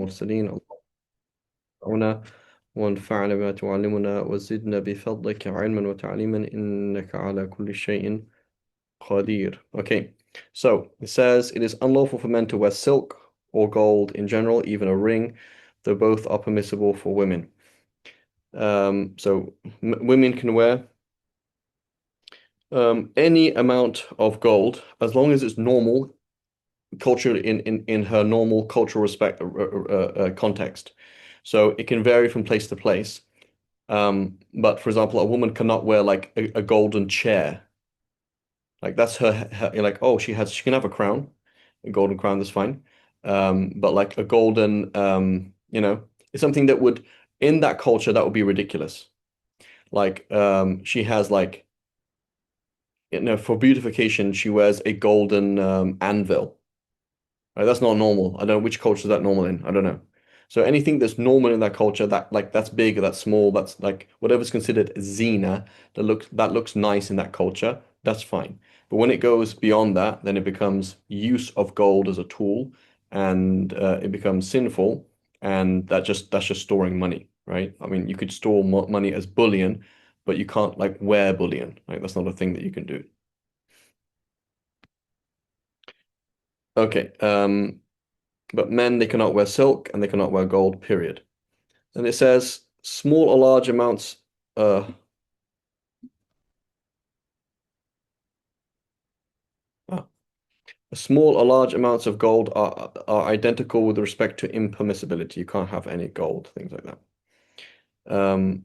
المرسلين اللهم وانفعنا بما تعلمنا وزدنا بفضلك علما وتعليما إنك على كل شيء قدير. Okay, so it says it is unlawful for men to wear silk or gold in general, even a ring, though both are permissible for women. So women can wear any amount of gold as long as it's normal culture in her normal cultural respect context. So it can vary from place to place. But for example, a woman cannot wear like a golden chair. Like that's her you're like, oh, she can have a crown, a golden crown, that's fine. But like a golden it's something that would in that culture that would be ridiculous. Like she has like for beautification, she wears a golden anvil. Right? That's not normal. I don't know which culture is that normal in. I don't know. So anything that's normal in that culture, that like that's big, that's small, that's like whatever's considered zina, that looks nice in that culture, that's fine. But when it goes beyond that, then it becomes use of gold as a tool, and it becomes sinful, and that's just storing money, right? I mean, you could store money as bullion, but you can't like wear bullion, right? That's not a thing that you can do. Okay. But men, they cannot wear silk and they cannot wear gold, period. And it says small or large amounts, ah, small or large amounts of gold are identical with respect to impermissibility. You can't have any gold, things like that. Um,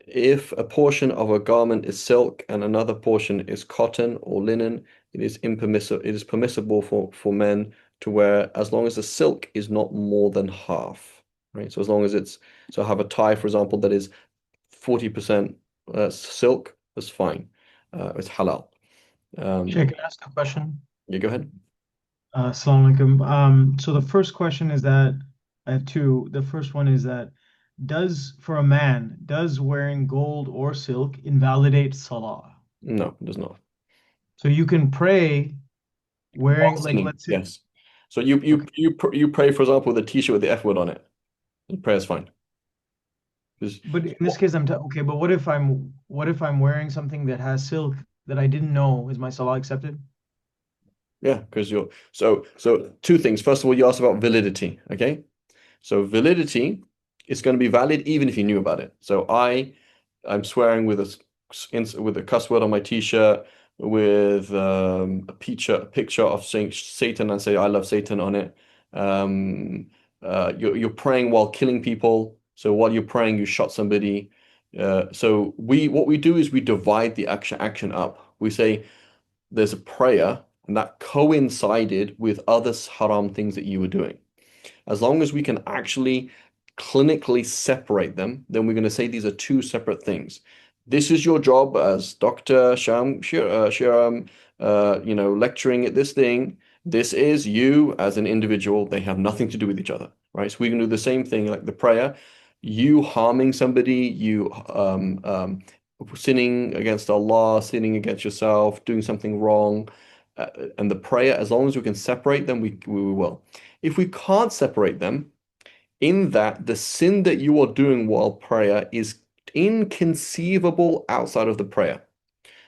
if a portion of a garment is silk and another portion is cotton or linen, it is permissible for men to wear as long as the silk is not more than half. Right? So as long as I have a tie, for example, that is 40% silk, that's fine. It's halal. Shay, Um, can I ask a question? yeah, go ahead. Assalamu alaikum. So the first question is that I have two. The first one is that for a man, does wearing gold or silk invalidate salah? No, it does not. So you can pray While wearing, like, sinning, let's say, yes. So you pray, for example, with a t-shirt with the F word on it. The prayer is fine. 'Cause- but in this case, okay, but what if I'm wearing something that has silk that I didn't know? Is my salah accepted? yeah, because you're so two things. First of all, you asked about validity. Okay. So validity is going to be valid even if you knew about it. So I'm swearing with a cuss word on my t-shirt with a picture of Saint Satan and say I love Satan on it. Um, you're praying while killing people. So while you're praying, you shot somebody. So what we do is we divide the action up. We say there's a prayer and that coincided with other haram things that you were doing. As long as we can actually clinically separate them, then we're going to say these are two separate things. This is your job as Dr. Shiram, lecturing at this thing. This is you as an individual. They have nothing to do with each other, right? So we can do the same thing like the prayer. You harming somebody, you sinning against Allah, sinning against yourself, doing something wrong, and the prayer, as long as we can separate them, we will. If we can't separate them, in that the sin that you are doing while prayer is inconceivable outside of the prayer.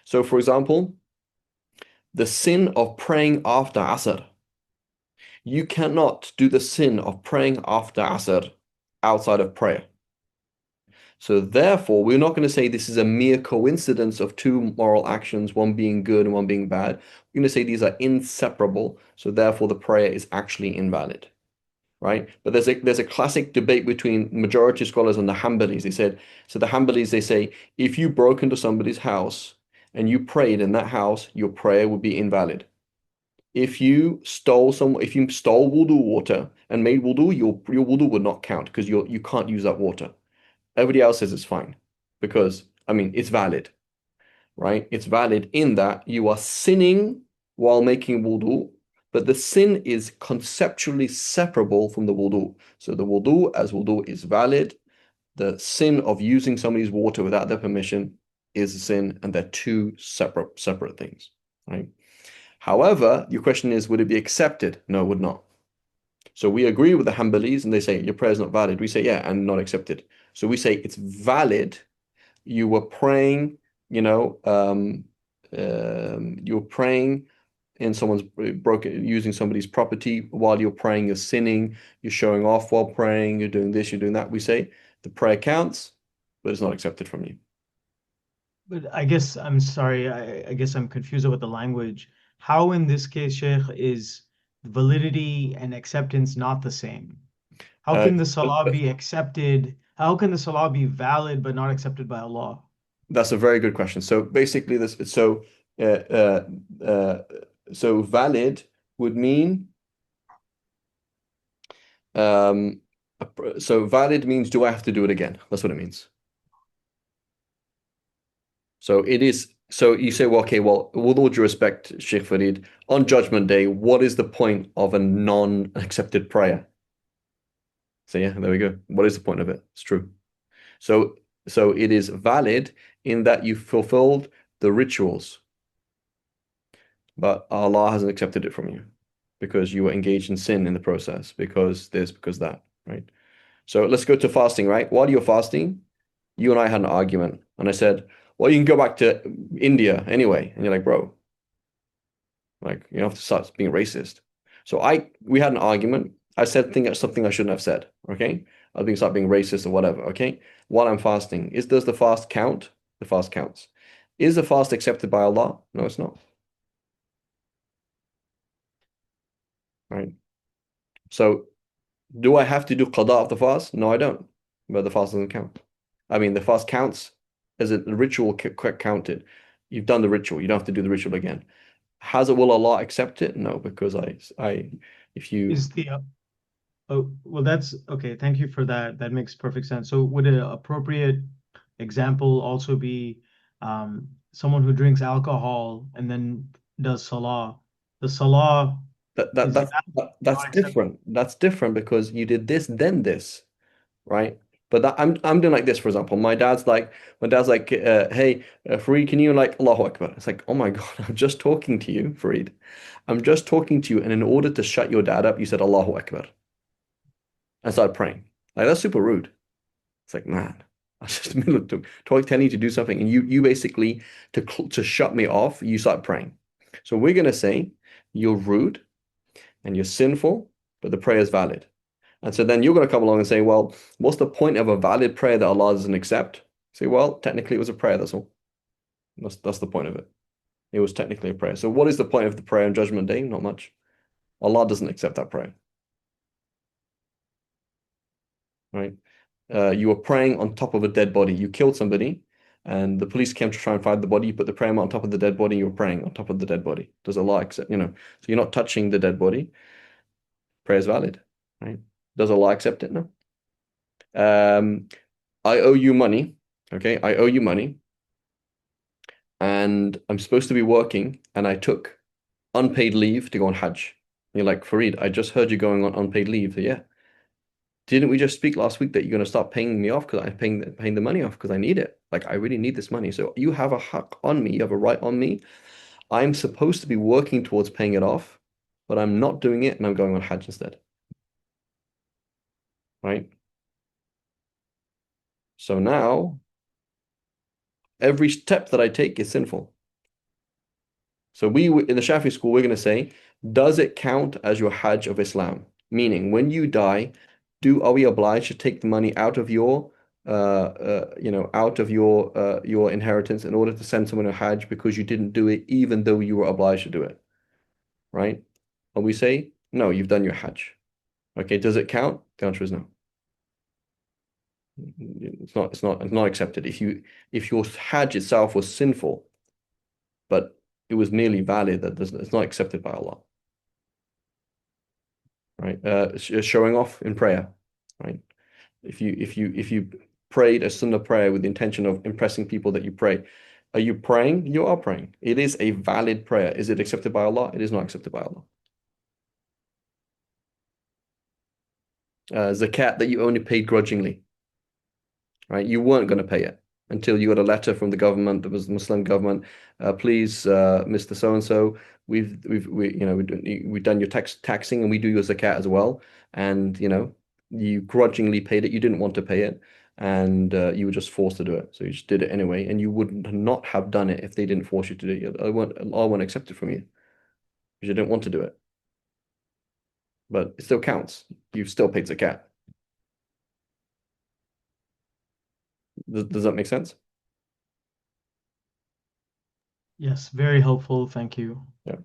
So, for example, the sin of praying after Asr. You cannot do the sin of praying after Asr outside of prayer. So therefore, we're not going to say this is a mere coincidence of two moral actions, one being good and one being bad. We're going to say these are inseparable. So therefore, the prayer is actually invalid. Right? But there's a classic debate between majority scholars and the Hanbalis. The Hanbalis, they say, if you broke into somebody's house and you prayed in that house, your prayer would be invalid. If you stole wudu water and made wudu, your wudu would not count because you can't use that water. Everybody else says it's fine because I mean it's valid, right? It's valid in that you are sinning while making wudu, but the sin is conceptually separable from the wudu. So the wudu as wudu is valid. The sin of using somebody's water without their permission is a sin, and they're two separate things, right? However, your question is, would it be accepted? No, it would not. So we agree with the Hanbalis and they say your prayer is not valid. We say, yeah, and not accepted. So we say it's valid. You were praying, you know, you were praying in someone's broken, using somebody's property while you're praying, you're sinning, you're showing off while praying, you're doing this, you're doing that. We say the prayer counts, but it's not accepted from you. But I guess I'm sorry, I guess I'm confused about the language. How in this case, Sheikh, is validity and acceptance not the same? How Uh, can the salah be accepted? How can the salah be valid but not accepted by Allah? that's a very good question. So basically, uh, uh, uh, so valid would mean um, so valid means do I have to do it again? That's what it means. So it is. So you say, well, okay, well, with all due respect, Sheikh Farid, on Judgment Day, what is the point of a non-accepted prayer? So yeah, there we go. What is the point of it? It's true. So so it is valid in that you fulfilled the rituals, but Allah hasn't accepted it from you because you were engaged in sin in the process, because this, because that, right? So let's go to fasting, right? While you're fasting, you and I had an argument, and I said, well, you can go back to India anyway. And you're like, bro, like you don't have to start being racist. So we had an argument. I said something I shouldn't have said. Okay. I think start being racist or whatever. Okay. While I'm fasting, does the fast count? The fast counts. Is the fast accepted by Allah? No, it's not. Right. So do I have to do qada of the fast? No, I don't. But the fast doesn't count. I mean, the fast counts as a ritual counted. You've done the ritual. You don't have to do the ritual again. Will Allah accept it? No, because if you Is the Oh, well, that's okay. Thank you for that. That makes perfect sense. So would an appropriate example also be someone who drinks alcohol and then does salah? The salah that, that is that's valid, that's not accepted. different. That's different because you did this, then this, right? But I'm doing like this, for example. My dad's like, hey, Fareed, can you like Allahu Akbar? It's like, oh my God, I'm just talking to you, Fareed. I'm just talking to you, and in order to shut your dad up, you said Allahu Akbar and started praying. Like that's super rude. It's like, man, I was just in the middle of telling you to do something, and you basically to shut me off, you start praying. So we're gonna say you're rude and you're sinful, but the prayer is valid. And so then you're gonna come along and say, well, what's the point of a valid prayer that Allah doesn't accept? Say, well, technically it was a prayer, that's all. That's the point of it. It was technically a prayer. So what is the point of the prayer on Judgment Day? Not much. Allah doesn't accept that prayer, right? You were praying on top of a dead body. You killed somebody, and the police came to try and find the body. You put the prayer mat on top of the dead body. You were praying on top of the dead body. Does Allah accept? So you're not touching the dead body. Prayer is valid, right? Does Allah accept it? No. Um, I owe you money. Okay, I owe you money, and I'm supposed to be working, and I took unpaid leave to go on Hajj. And you're like, Fareed, I just heard you going on unpaid leave. So, yeah. Didn't we just speak last week that you're going to start paying me off because I'm paying the money off because I need it? Like I really need this money. So you have a haq on me. You have a right on me. I'm supposed to be working towards paying it off, but I'm not doing it and I'm going on Hajj instead. Right? So now every step that I take is sinful. So in the Shafi school, we're going to say, does it count as your Hajj of Islam? Meaning, when you die, are we obliged to take the money out of your inheritance in order to send someone a Hajj because you didn't do it, even though you were obliged to do it, right? And we say, no, you've done your Hajj. Okay, does it count? The answer is no. It's not accepted. If your Hajj itself was sinful, but it was merely valid, it's not accepted by Allah. Right? Showing off in prayer, right? If you prayed a sunnah prayer with the intention of impressing people that you pray, are you praying? You are praying. It is a valid prayer. Is it accepted by Allah? It is not accepted by Allah. Zakat that you only paid grudgingly, right? You weren't going to pay it. until you got a letter from the government that was the Muslim government. Please, Mr. So and so, we've done your taxing and we do your zakat as well. And you grudgingly paid it. You didn't want to pay it, and you were just forced to do it. So you just did it anyway, and you would not have done it if they didn't force you to do it. I won't accept it from you because you didn't want to do it. But it still counts. You've still paid zakat. Does that make sense? Yes, very helpful. Thank you. Yeah.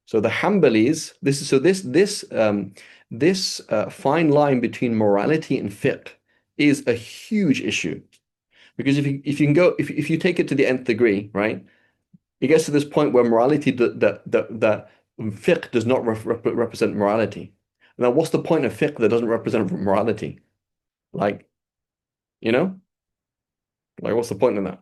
So the Hanbalis, this fine line between morality and fiqh is a huge issue because if you take it to the nth degree, right, it gets to this point where morality that fiqh does not represent morality. Now, what's the point of fiqh that doesn't represent morality? Like, you know, like what's the point in that?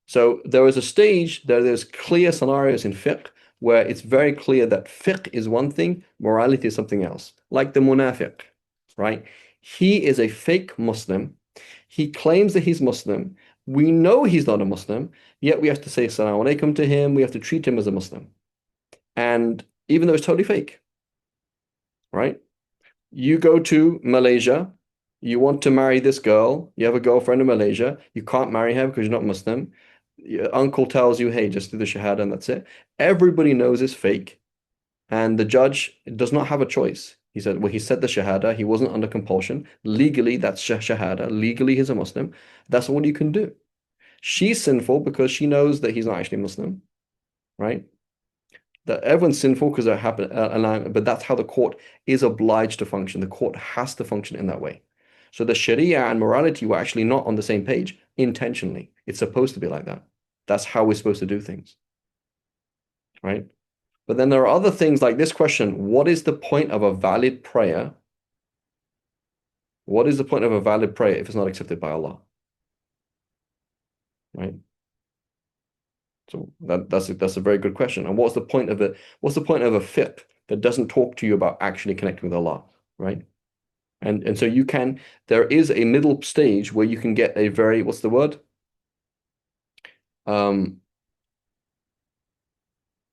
So there is a stage, there's clear scenarios in fiqh where it's very clear that fiqh is one thing, morality is something else. Like the munafiq, right? He is a fake Muslim. He claims that he's Muslim. We know he's not a Muslim, yet we have to say Assalamu alaikum to him. We have to treat him as a Muslim. And even though it's totally fake, right? You go to Malaysia, you want to marry this girl, you have a girlfriend in Malaysia, you can't marry her because you're not Muslim. Your uncle tells you, hey, just do the shahada and that's it. Everybody knows it's fake. And the judge does not have a choice. He said, well, he said the shahada, he wasn't under compulsion. Legally, that's shahada. Legally, he's a Muslim. That's all you can do. She's sinful because she knows that he's not actually Muslim, right? That everyone's sinful because they happen, but that's how the court is obliged to function. The court has to function in that way. So the Sharia and morality were actually not on the same page intentionally. It's supposed to be like that. That's how we're supposed to do things, right? But then there are other things like this question: what is the point of a valid prayer? What is the point of a valid prayer if it's not accepted by Allah? Right? So that's a very good question. And what's the point of it? What's the point of a fiqh that doesn't talk to you about actually connecting with Allah, right? And so there is a middle stage where you can get a very, what's the word? A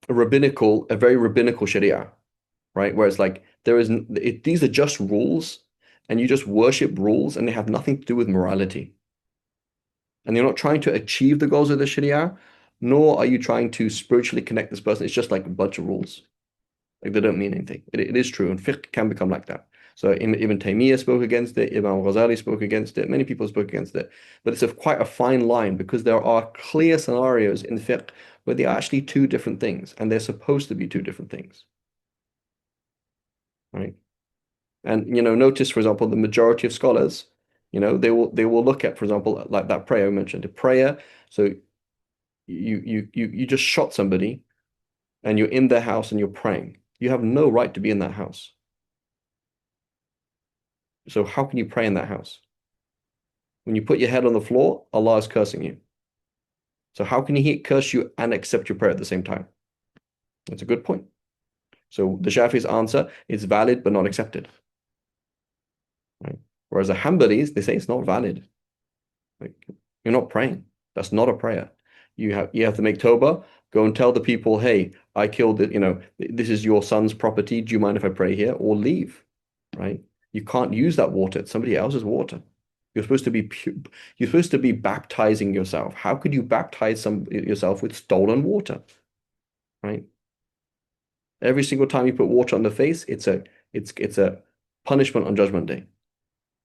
very rabbinical sharia, right? Where it's like these are just rules, and you just worship rules, and they have nothing to do with morality. And you're not trying to achieve the goals of the sharia, nor are you trying to spiritually connect this person. It's just like a bunch of rules. Like they don't mean anything. It is true, and fiqh can become like that. So Ibn Taymiyyah spoke against it, Imam Ghazali spoke against it, many people spoke against it. But it's quite a fine line because there are clear scenarios in fiqh where they are actually two different things, and they're supposed to be two different things. Right? And notice, for example, the majority of scholars, they will look at, for example, like that prayer I mentioned, a prayer. So you just shot somebody and you're in their house and you're praying. You have no right to be in that house. So how can you pray in that house? When you put your head on the floor, Allah is cursing you. So how can He curse you and accept your prayer at the same time? That's a good point. So the Shafi's answer is valid but not accepted. Right? Whereas the Hanbalis, they say it's not valid. Like, you're not praying. That's not a prayer. You have to make tawbah, go and tell the people, hey, I killed it, this is your son's property. Do you mind if I pray here? Or leave, right? You can't use that water. It's somebody else's water. You're supposed to be you're supposed to be baptizing yourself. How could you baptize yourself with stolen water? Right? Every single time you put water on the face, it's a punishment on Judgment Day.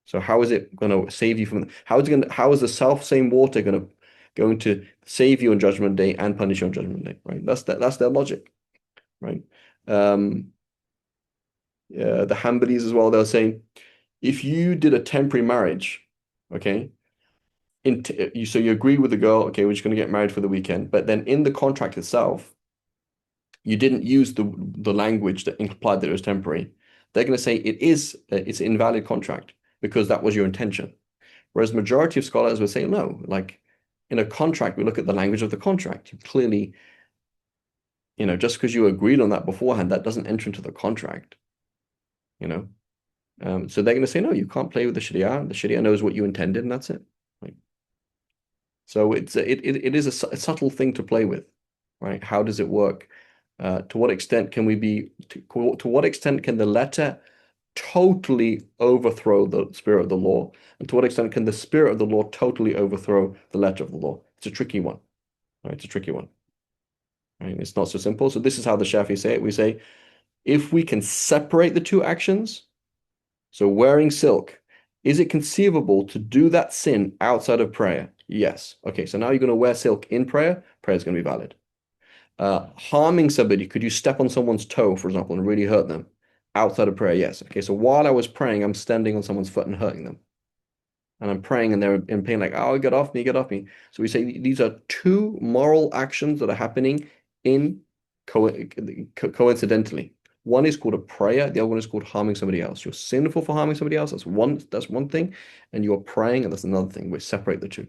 So how is it going to save you from how is the self same water going to save you on Judgment Day and punish you on Judgment Day, right? That's their logic, right? The Hanbalis as well, they'll say if you did a temporary marriage, okay, so you agree with the girl, okay, we're just going to get married for the weekend, but then in the contract itself, you didn't use the language that implied that it was temporary. They're going to say it's an invalid contract because that was your intention. Whereas majority of scholars would say no, like in a contract, we look at the language of the contract. You clearly, just because you agreed on that beforehand, that doesn't enter into the contract. So they're going to say, no, you can't play with the Sharia. The Sharia knows what you intended, and that's it. Like, So it is a subtle thing to play with, right? How does it work? To what extent can we be to what extent can the letter totally overthrow the spirit of the law? And to what extent can the spirit of the law totally overthrow the letter of the law? It's a tricky one, right? It's a tricky one, right? It's not so simple. So this is how the Shafi say it. We say if we can separate the two actions, so wearing silk, is it conceivable to do that sin outside of prayer? Yes. Okay, so now you're going to wear silk in prayer. Prayer is going to be valid. Harming somebody, could you step on someone's toe, for example, and really hurt them? Outside of prayer, yes. Okay, so while I was praying, I'm standing on someone's foot and hurting them. And I'm praying and they're in pain, like, oh, get off me, get off me. So we say these are two moral actions that are happening in coincidentally. One is called a prayer, the other one is called harming somebody else. You're sinful for harming somebody else, that's one thing, and you're praying, and that's another thing. We separate the two.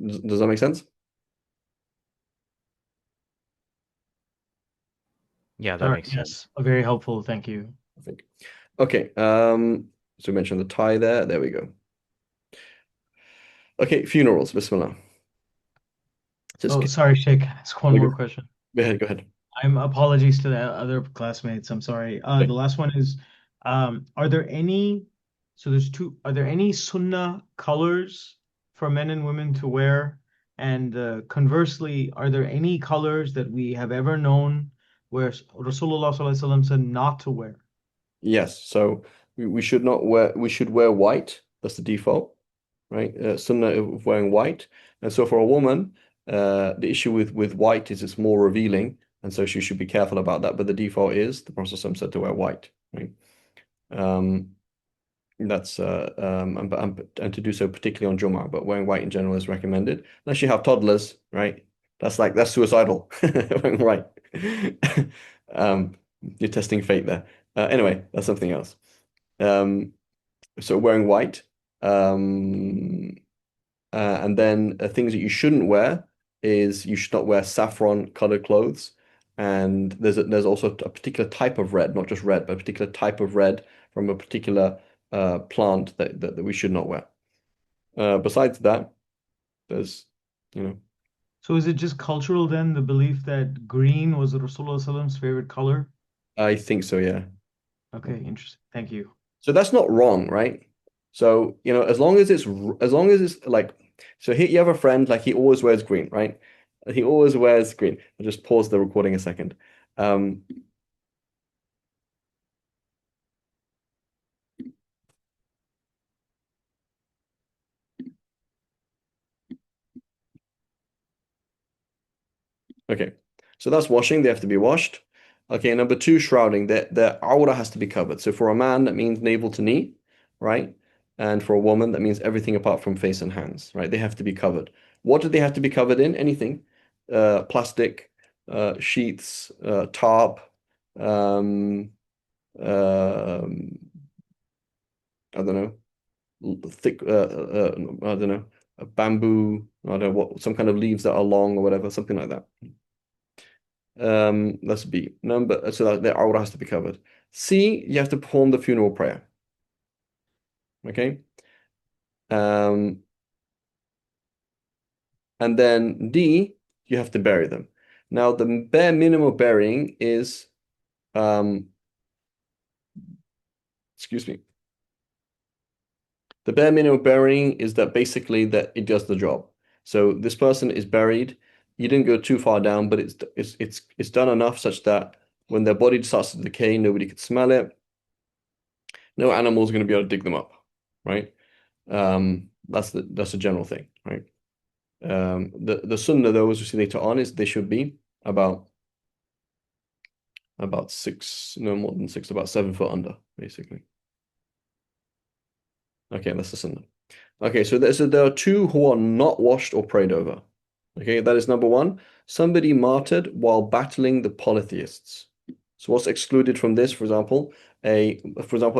Does that make sense? Yeah, that Sorry, makes yes, sense. very helpful. Thank you. I think. Okay, so we mentioned the tie there. There we go. Okay, funerals, Bismillah. Just Oh, sorry, Sheikh. Ask one go more question. ahead, go ahead. I'm apologies to the other classmates. I'm sorry. The Okay. last one is, are there any, so there's two, are there any sunnah colors for men and women to wear? And conversely, are there any colors that we have ever known where Rasulullah sallallahu alaihi wasallam said not to wear? Yes, so we should not wear we should wear white. That's the default, right? Sunnah of wearing white. And so for a woman, the issue with white is it's more revealing, and so she should be careful about that. But the default is the Prophet ﷺ said to wear white, right? Um, that's and to do so particularly on Jummah, but wearing white in general is recommended. Unless you have toddlers, right? That's suicidal. Wearing white. Um, you're testing fate there. Anyway, that's something else. Um, so wearing white. Um, and then things that you shouldn't wear is you should not wear saffron colored clothes. And there's also a particular type of red, not just red, but a particular type of red from a particular plant that we should not wear. Besides that, there's, you know, So is it just cultural then, the belief that green was Rasulullah sallallahu alaihi wasallam's favorite color? I think so, yeah. Okay, interesting. Thank you. So that's not wrong, right? So, as long as it's like, so here you have a friend, like he always wears green, right? He always wears green. I'll just pause the recording a second. Um, okay. So that's washing. They have to be washed. Okay, number two, shrouding. Their aura has to be covered. So for a man, that means navel to knee, right? And for a woman, that means everything apart from face and hands, right? They have to be covered. What do they have to be covered in? Anything. Plastic, sheets, tarp, um, um, I don't know, thick, I don't know, a bamboo, I don't know what, some kind of leaves that are long or whatever, something like that. That's B. Number, so that the aura has to be covered. C, you have to perform the funeral prayer. Okay. Um, and then D, you have to bury them. Now, the bare minimum of burying is, um, excuse me, the bare minimum of burying is that basically that it does the job. So this person is buried. You didn't go too far down, but it's done enough such that when their body starts to decay, nobody could smell it. No animal is going to be able to dig them up, right? That's a general thing, right? The sunnah though, as we see later on, is they should be about six, no more than six, about 7 foot under, basically. Okay, that's the sunnah. Okay, so there are two who are not washed or prayed over. Okay, that is number one, somebody martyred while battling the polytheists. So what's excluded from this, for example, a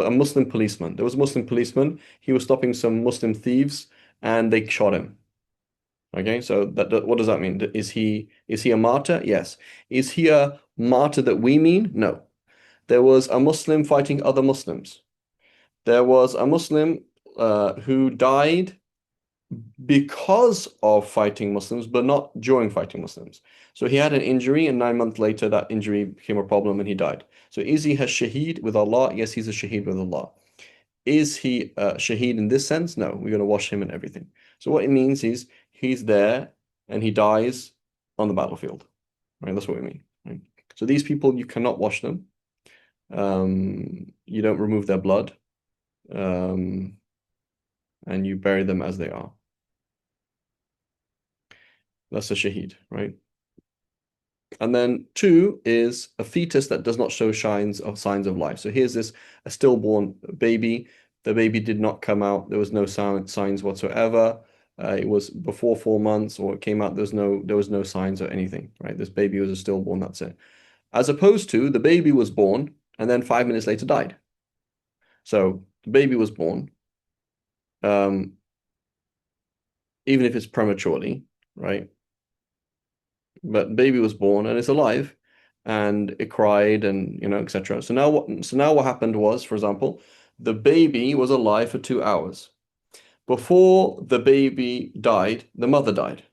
Muslim policeman. There was a Muslim policeman, he was stopping some Muslim thieves and they shot him. Okay, so what does that mean? Is he a martyr? Yes. Is he a martyr that we mean? No. There was a Muslim fighting other Muslims. There was a Muslim who died because of fighting Muslims, but not during fighting Muslims. So he had an injury, and 9 months later, that injury became a problem and he died. So is he a shaheed with Allah? Yes, he's a shaheed with Allah. Is he a shaheed in this sense? No, we're going to wash him and everything. So what it means is he's there and he dies on the battlefield. Right? That's what we mean. Right? So these people, you cannot wash them. You don't remove their blood, um, and you bury them as they are. That's a shaheed, right? And then two is a fetus that does not show signs of life. So here's this a stillborn baby. The baby did not come out. There was no signs whatsoever. It was before 4 months, or it came out. There was no signs or anything, right? This baby was a stillborn. That's it. As opposed to the baby was born and then 5 minutes later died. So the baby was born, um, even if it's prematurely, right? But baby was born and it's alive, and it cried, and etc. So now what happened was, for example, the baby was alive for 2 hours. Before the baby died, the mother died.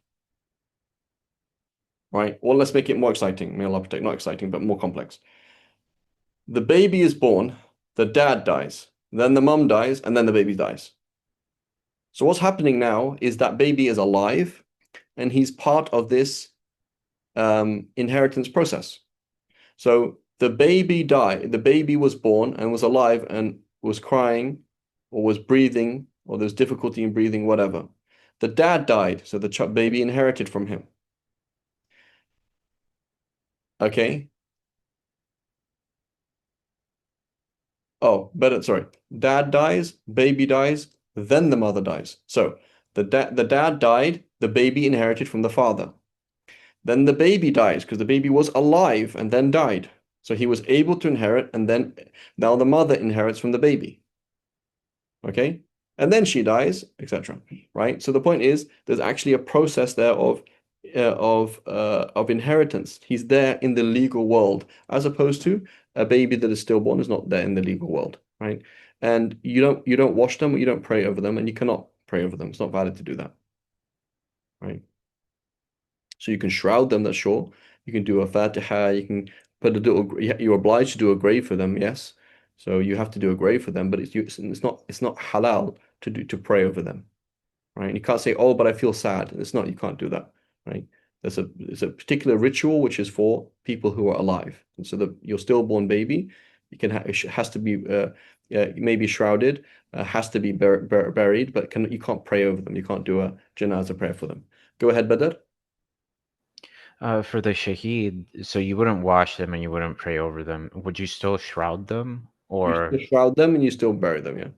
Right? Well, let's make it more exciting. May Allah protect, not exciting, but more complex. The baby is born, the dad dies, then the mum dies, and then the baby dies. So what's happening now is that baby is alive, and he's part of this inheritance process. So the baby died, the baby was born and was alive and was crying or was breathing, or there's difficulty in breathing, whatever. The dad died, so the baby inherited from him. Okay. Oh, better, sorry. Dad dies, baby dies, then the mother dies. So the dad died, the baby inherited from the father. Then the baby dies because the baby was alive and then died. So he was able to inherit, and then now the mother inherits from the baby. Okay? And then she dies, etc. Right? So the point is, there's actually a process there of inheritance. He's there in the legal world, as opposed to a baby that is stillborn is not there in the legal world, right? And you don't wash them, you don't pray over them, and you cannot pray over them. It's not valid to do that, right? So you can shroud them, that's sure. You can do a fatiha, you can put a little, you're obliged to do a grave for them, yes. So you have to do a grave for them, but it's not halal to pray over them, right? And you can't say, oh, but I feel sad. It's not, you can't do that, right? There's a particular ritual which is for people who are alive. And so your stillborn baby, has to be maybe shrouded, has to be buried, but you can't pray over them. You can't do a janazah prayer for them. Go ahead, Badr. For the shaheed, so you wouldn't wash them and you wouldn't pray over them. Would you still shroud them? You still Or, shroud them and you still bury them, yeah.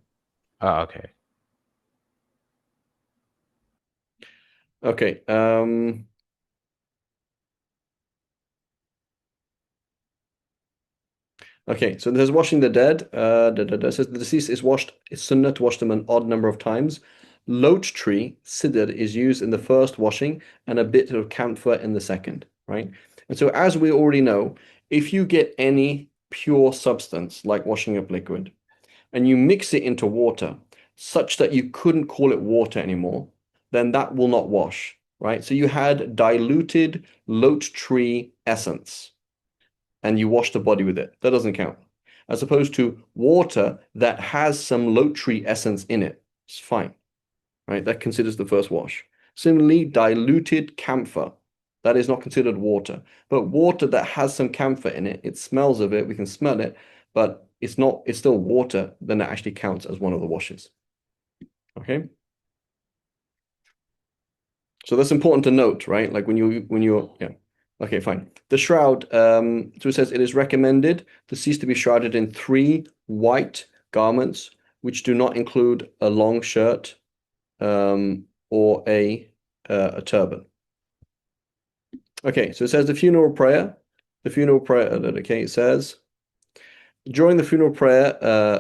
oh, okay. Okay. Okay, so there's washing the dead. It says the deceased is washed. It's sunnah to wash them an odd number of times. Loach tree, sidr, is used in the first washing and a bit of camphor in the second, right? And so, as we already know, if you get any pure substance like washing up liquid and you mix it into water such that you couldn't call it water anymore, then that will not wash, right? So you had diluted loach tree essence and you wash the body with it. That doesn't count. As opposed to water that has some lote tree essence in it. It's fine, right? That considers the first wash. Similarly, diluted camphor. That is not considered water. But water that has some camphor in it, it smells of it, we can smell it, but it's still water, then it actually counts as one of the washes. Okay? So that's important to note, right? Like yeah. Okay, fine. The shroud, so it says it is recommended deceased to be shrouded in 3 white garments, which do not include a long shirt, or a turban. Okay, so it says the funeral prayer. The funeral prayer, okay, it says during the funeral prayer,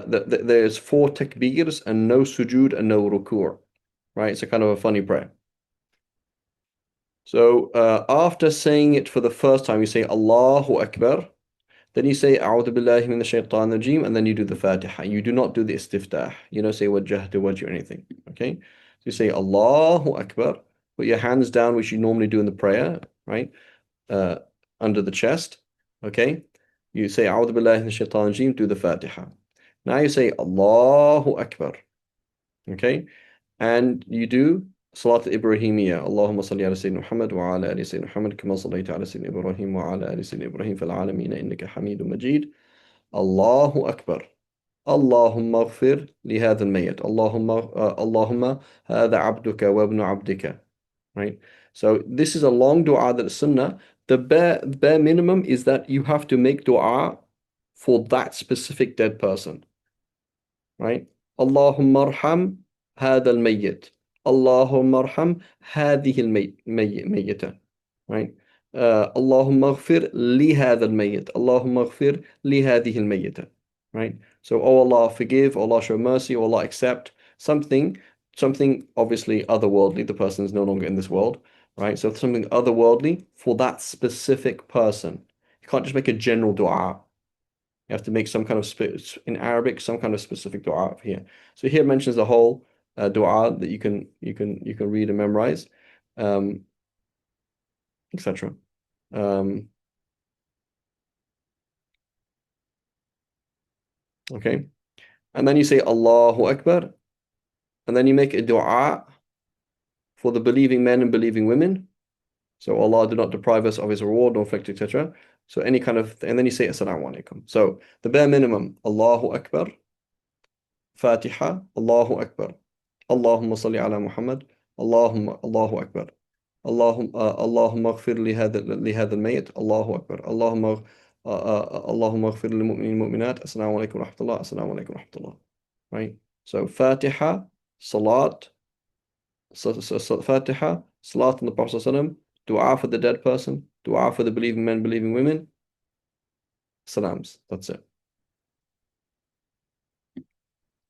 there's 4 takbirs and no sujud and no rukur, right? It's a kind of a funny prayer. So after saying it for the first time, you say Allahu Akbar. Then you say أعوذ بالله من الشيطان الرجيم, and then you do the Fatiha. You do not do the istiftah. You don't say wajjahtu wajh or anything. Okay? So you say Allahu Akbar. Put your hands down, which you normally do in the prayer, right? Uh, under the chest. Okay? You say أعوذ بالله من الشيطان الرجيم, do the Fatiha. Now you say Allahu Akbar. Okay? And you do Salat al-Ibrahimiyya. Allahumma salli ala Sayyidina Muhammad wa ala ali Sayyidina Muhammad kama sallaita ala Sayyidina Ibrahim wa ala ali Sayyidina Ibrahim fil alameen innaka Hamidum Majid. Allahu Akbar. Allahumma اغفر لهذا الميت. Allahumma هذا عبدك وابن عبدك. Right? So this is a long dua that is sunnah. The bare minimum is that you have to make dua for that specific dead person. Right? Allahumma arham هذا الميت. اللهم ارحم هذه الميتة. Right? اللهم اغفر لهذا الميت. اللهم اغفر لهذه الميتة. Right? So, oh Allah, forgive, Allah show mercy, oh Allah accept something, obviously otherworldly. The person is no longer in this world, right? So something otherworldly for that specific person. You can't just make a general dua. You have to make some kind of in Arabic, some kind of specific dua here. So here it mentions the whole dua that you can read and memorize, etc. Okay, and then you say Allahu Akbar, and then you make a dua for the believing men and believing women. So Allah do not deprive us of His reward, nor afflict, etc. So any kind of, and then you say Assalamu alaikum. So the bare minimum, Allahu Akbar, Fatiha, Allahu Akbar, Allahumma salli ala Muhammad, Allahu Akbar, Allahumma اغفر لهذا الميت, Allahu Akbar, Allahumma اغفر للمؤمنين والمؤمنات, Assalamu alaikum wa rahmatullah, Assalamu alaikum wa rahmatullah. Right? So Fatiha, Salat, Fatiha, Salat on the Prophet ﷺ, dua for the dead person, dua for the believing men, believing women, salams. That's it.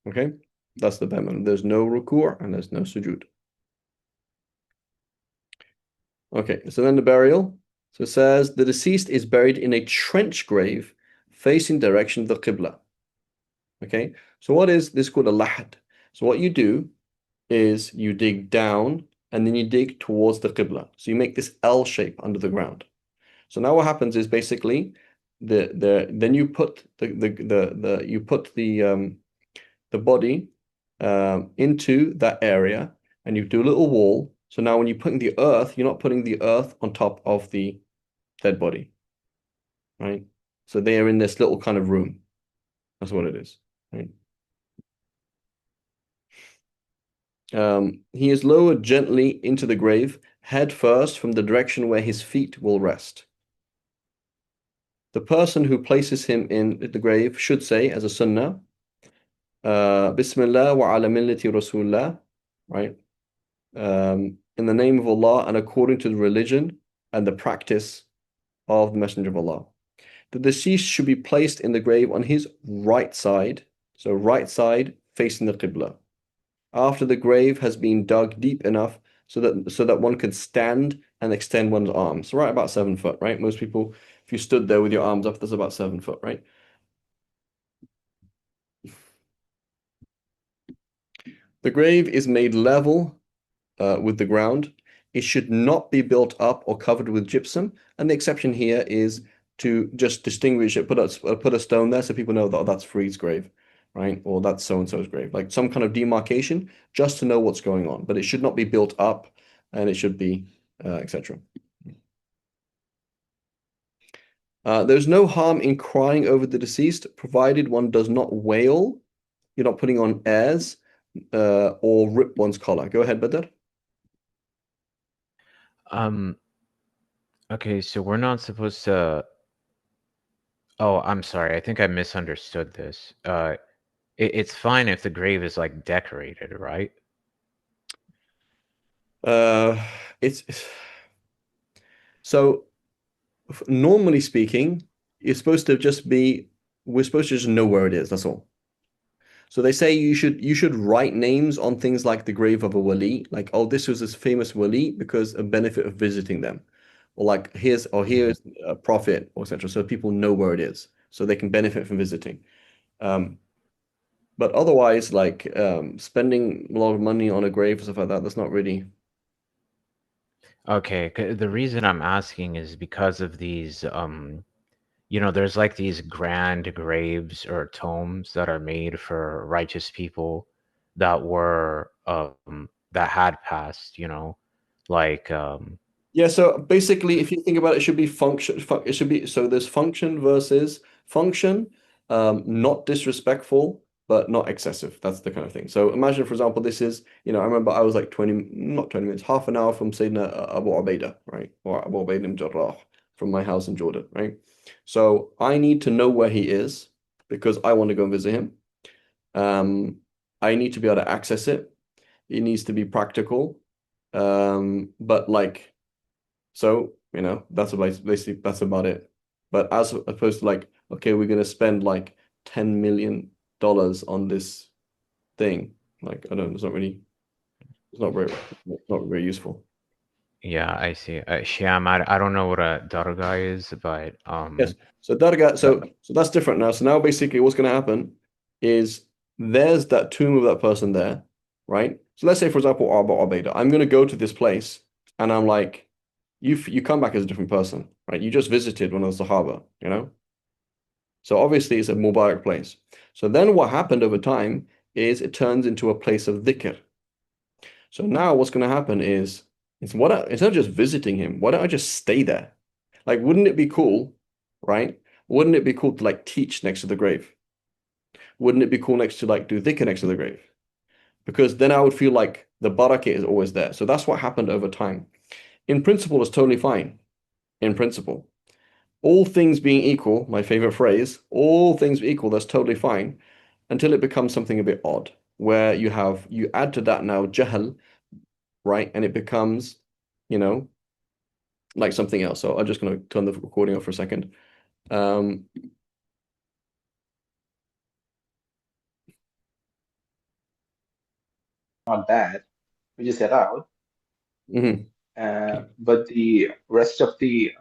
Okay? That's the bare minimum. There's no ruku' and there's no sujood. Okay, so then the burial. So it says the deceased is buried in a trench grave facing direction of the Qibla. Okay, so what is this called a lahad? So what you do is you dig down and then you dig towards the Qibla. So you make this L shape under the ground. So now what happens is basically then you put the body into that area and you do a little wall. So now when you're putting the earth, you're not putting the earth on top of the dead body, right? So they are in this little kind of room. That's what it is, right? He is lowered gently into the grave, head first from the direction where his feet will rest. The person who places him in the grave should say, as a sunnah, Bismillah wa ala millati Rasulullah, right? In the name of Allah and according to the religion and the practice of the Messenger of Allah. The deceased should be placed in the grave on his right side, so right side facing the Qibla, after the grave has been dug deep enough so that one could stand and extend one's arms. So right about 7 foot, right? Most people, if you stood there with your arms up, that's about 7 foot, right? The grave is made level with the ground. It should not be built up or covered with gypsum. And the exception here is to just distinguish it, put a stone there so people know that that's Freed's grave, right? Or that's so-and-so's grave. Like some kind of demarcation just to know what's going on. But it should not be built up and it should be, etc. There's no harm in crying over the deceased, provided one does not wail. You're not putting on airs or rip one's collar. Go ahead, Badr. Okay, so we're not supposed to. Oh, I'm sorry. I think I misunderstood this. It's fine if the grave is like decorated, right? It's so normally speaking, we're supposed to just know where it is. That's all. So they say you should write names on things like the grave of a wali, like, oh, this was this famous wali because a benefit of visiting them. or like here's a profit, or etc. So people know where it is, so they can benefit from visiting. Um, but otherwise, like spending a lot of money on a grave or stuff like that, that's not really. Okay, the reason I'm asking is because of these, there's like these grand graves or tombs that are made for righteous people that had passed, like, Yeah, so basically, if you think about it, it should be it should be so there's function versus function, not disrespectful, but not excessive. That's the kind of thing. So imagine, for example, this is, I remember I was like 20, not 20 minutes, half an hour from Sayyidina Abu Ubaidah, right? Or Abu Ubaidah ibn Jarrah from my house in Jordan, right? So I need to know where he is because I want to go and visit him. Um, I need to be able to access it. It needs to be practical. But like, so, basically that's about it. But as opposed to like, okay, we're gonna spend like $10 million on this thing. Like, I don't, it's not very useful. yeah, I see. Shyam, I don't know what a darga is, but Yes. So Darga, uh, so that's different now. So now basically what's gonna happen is there's that tomb of that person there, right? So let's say, for example, Abu Ubaidah. I'm gonna go to this place and I'm like, you come back as a different person, right? You just visited one of the Sahaba, you know? So obviously it's a Mubarak place. So then what happened over time is it turns into a place of dhikr. So now what's going to happen is instead of just visiting him, why don't I just stay there? Like, wouldn't it be cool, right? Wouldn't it be cool to like teach next to the grave? Wouldn't it be cool next to like do dhikr next to the grave? Because then I would feel like the barakah is always there. So that's what happened over time. In principle, it's totally fine. In principle. All things being equal, my favorite phrase, all things equal, that's totally fine until it becomes something a bit odd, where you add to that now jahl, right? And it becomes, you know, like something else. So I'm just going to turn the recording off for a second. Um, Not that, which is allowed, mhm. but the rest of the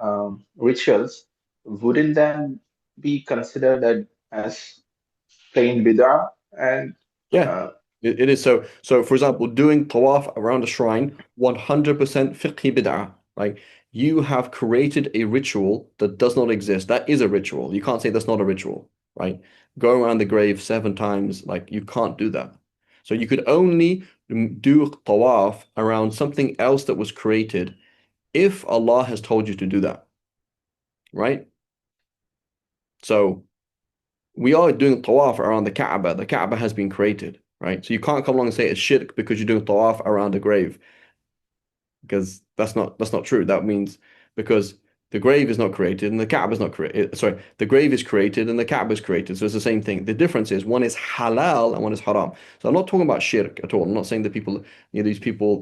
rituals, wouldn't then be considered as plain bid'ah? And Yeah, uh, it is. So for example, doing tawaf around a shrine, 100% fiqhi bid'ah. Like you have created a ritual that does not exist. That is a ritual. You can't say that's not a ritual, right? Going around the grave 7 times, like you can't do that. So you could only do tawaf around something else that was created if Allah has told you to do that, right? So we are doing tawaf around the Kaaba. The Kaaba has been created, right? So you can't come along and say it's shirk because you're doing tawaf around a grave, because that's not true. That means because the grave is not created and the Kaaba is not created. Sorry, the grave is created and the Kaaba is created. So it's the same thing. The difference is one is halal and one is haram. So I'm not talking about shirk at all. I'm not saying that people, these people,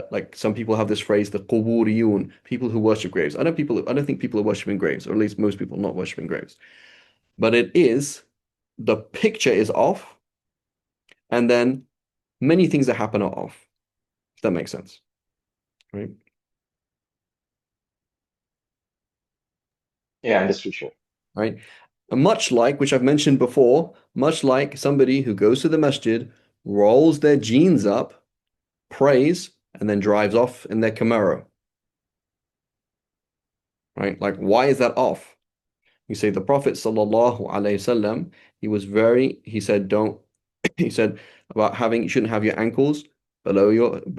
like some people have this phrase, the quburiyun, people who worship graves. I don't think people are worshiping graves, or at least most people are not worshiping graves. But it is the picture is off, and then many things that happen are off. If that makes sense, right? yeah, understood, sure. Right. And much like, which I've mentioned before, much like somebody who goes to the masjid, rolls their jeans up, prays, and then drives off in their Camaro. Right? Like, why is that off? You say the Prophet sallallahu alaihi wasallam, he said, don't, he said about you shouldn't have your ankles you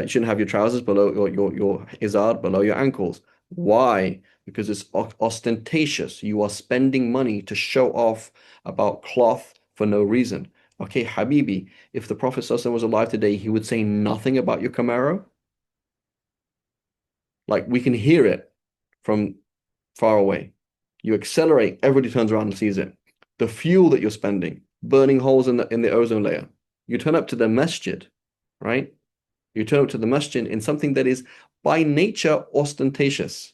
shouldn't have your trousers below your izar below your ankles. Why? Because it's ostentatious. You are spending money to show off about cloth for no reason. Okay, Habibi, if the Prophet sallallahu alaihi wasallam was alive today, he would say nothing about your Camaro. Like we can hear it from far away. You accelerate, everybody turns around and sees it. The fuel that you're spending, burning holes in the ozone layer. You turn up to the masjid, right? You turn up to the masjid in something that is by nature ostentatious,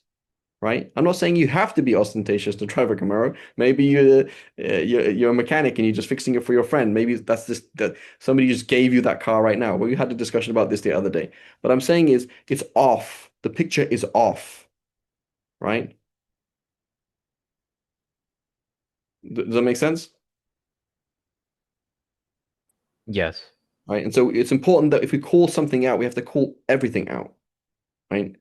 right? I'm not saying you have to be ostentatious to drive a Camaro. Maybe you're a mechanic and you're just fixing it for your friend. Maybe that's just that somebody just gave you that car right now. Well, we had a discussion about this the other day. But I'm saying is it's off. the picture is off, right? Does that make sense? Yes. Right. And so it's important that if we call something out, we have to call everything out, right?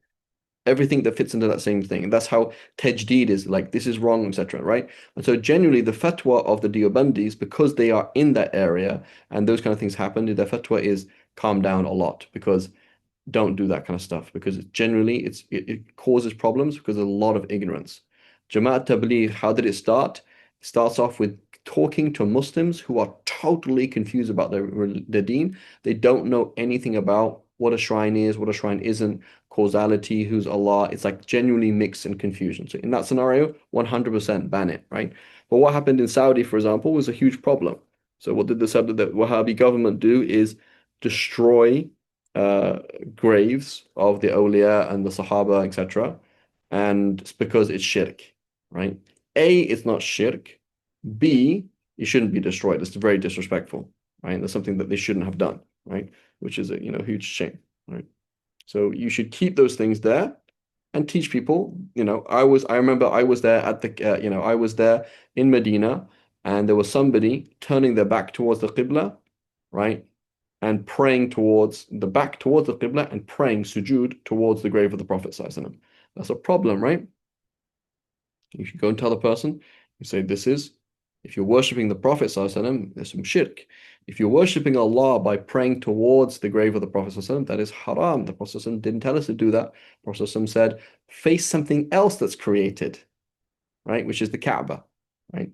Everything that fits into that same thing. And that's how tajdeed is like, this is wrong, etc. Right? And so generally the fatwa of the Deobandis, because they are in that area and those kind of things happen, their fatwa is calm down a lot because don't do that kind of stuff because generally it causes problems because there's a lot of ignorance. Jamaat Tabligh, how did it start? It starts off with talking to Muslims who are totally confused about their deen. They don't know anything about what a shrine is, what a shrine isn't, causality, who's Allah. It's like genuinely mixed and confusion. So in that scenario, 100% ban it, right? But what happened in Saudi, for example, was a huge problem. So what did the Wahhabi government do is destroy uh, graves of the awliya and the Sahaba, etc. And it's because it's shirk, right? A, it's not shirk. B, it shouldn't be destroyed. It's very disrespectful, right? That's something that they shouldn't have done, right? Which is a huge shame, right? So you should keep those things there and teach people. I remember I was there at the I was there in Medina and there was somebody turning their back towards the Qibla, right? And praying towards the back towards the Qibla and praying sujood towards the grave of the Prophet ﷺ. That's a problem, right? You should go and tell the person, you say, if you're worshipping the Prophet ﷺ, there's some shirk. If you're worshipping Allah by praying towards the grave of the Prophet ﷺ, that is haram. The Prophet ﷺ didn't tell us to do that. The Prophet ﷺ said, face something else that's created, right? Which is the Kaaba, right?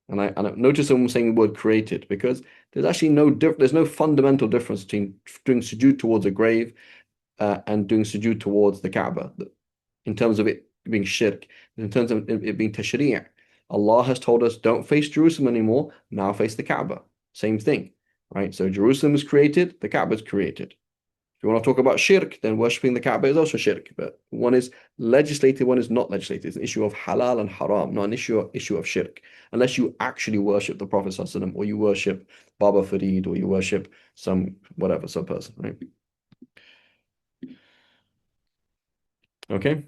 And I notice someone saying the word created because there's actually there's no fundamental difference between doing sujood towards a grave and doing sujood towards the Kaaba in terms of it being shirk, in terms of it being tashri'. Allah has told us don't face Jerusalem anymore, now face the Kaaba. Same thing, right? So Jerusalem is created, the Kaaba is created. If you want to talk about shirk, then worshipping the Kaaba is also shirk. But one is legislated, one is not legislated. It's an issue of halal and haram, not an issue of shirk. Unless you actually worship the Prophet ﷺ, or you worship Baba Farid, or you worship some person, right? Okay.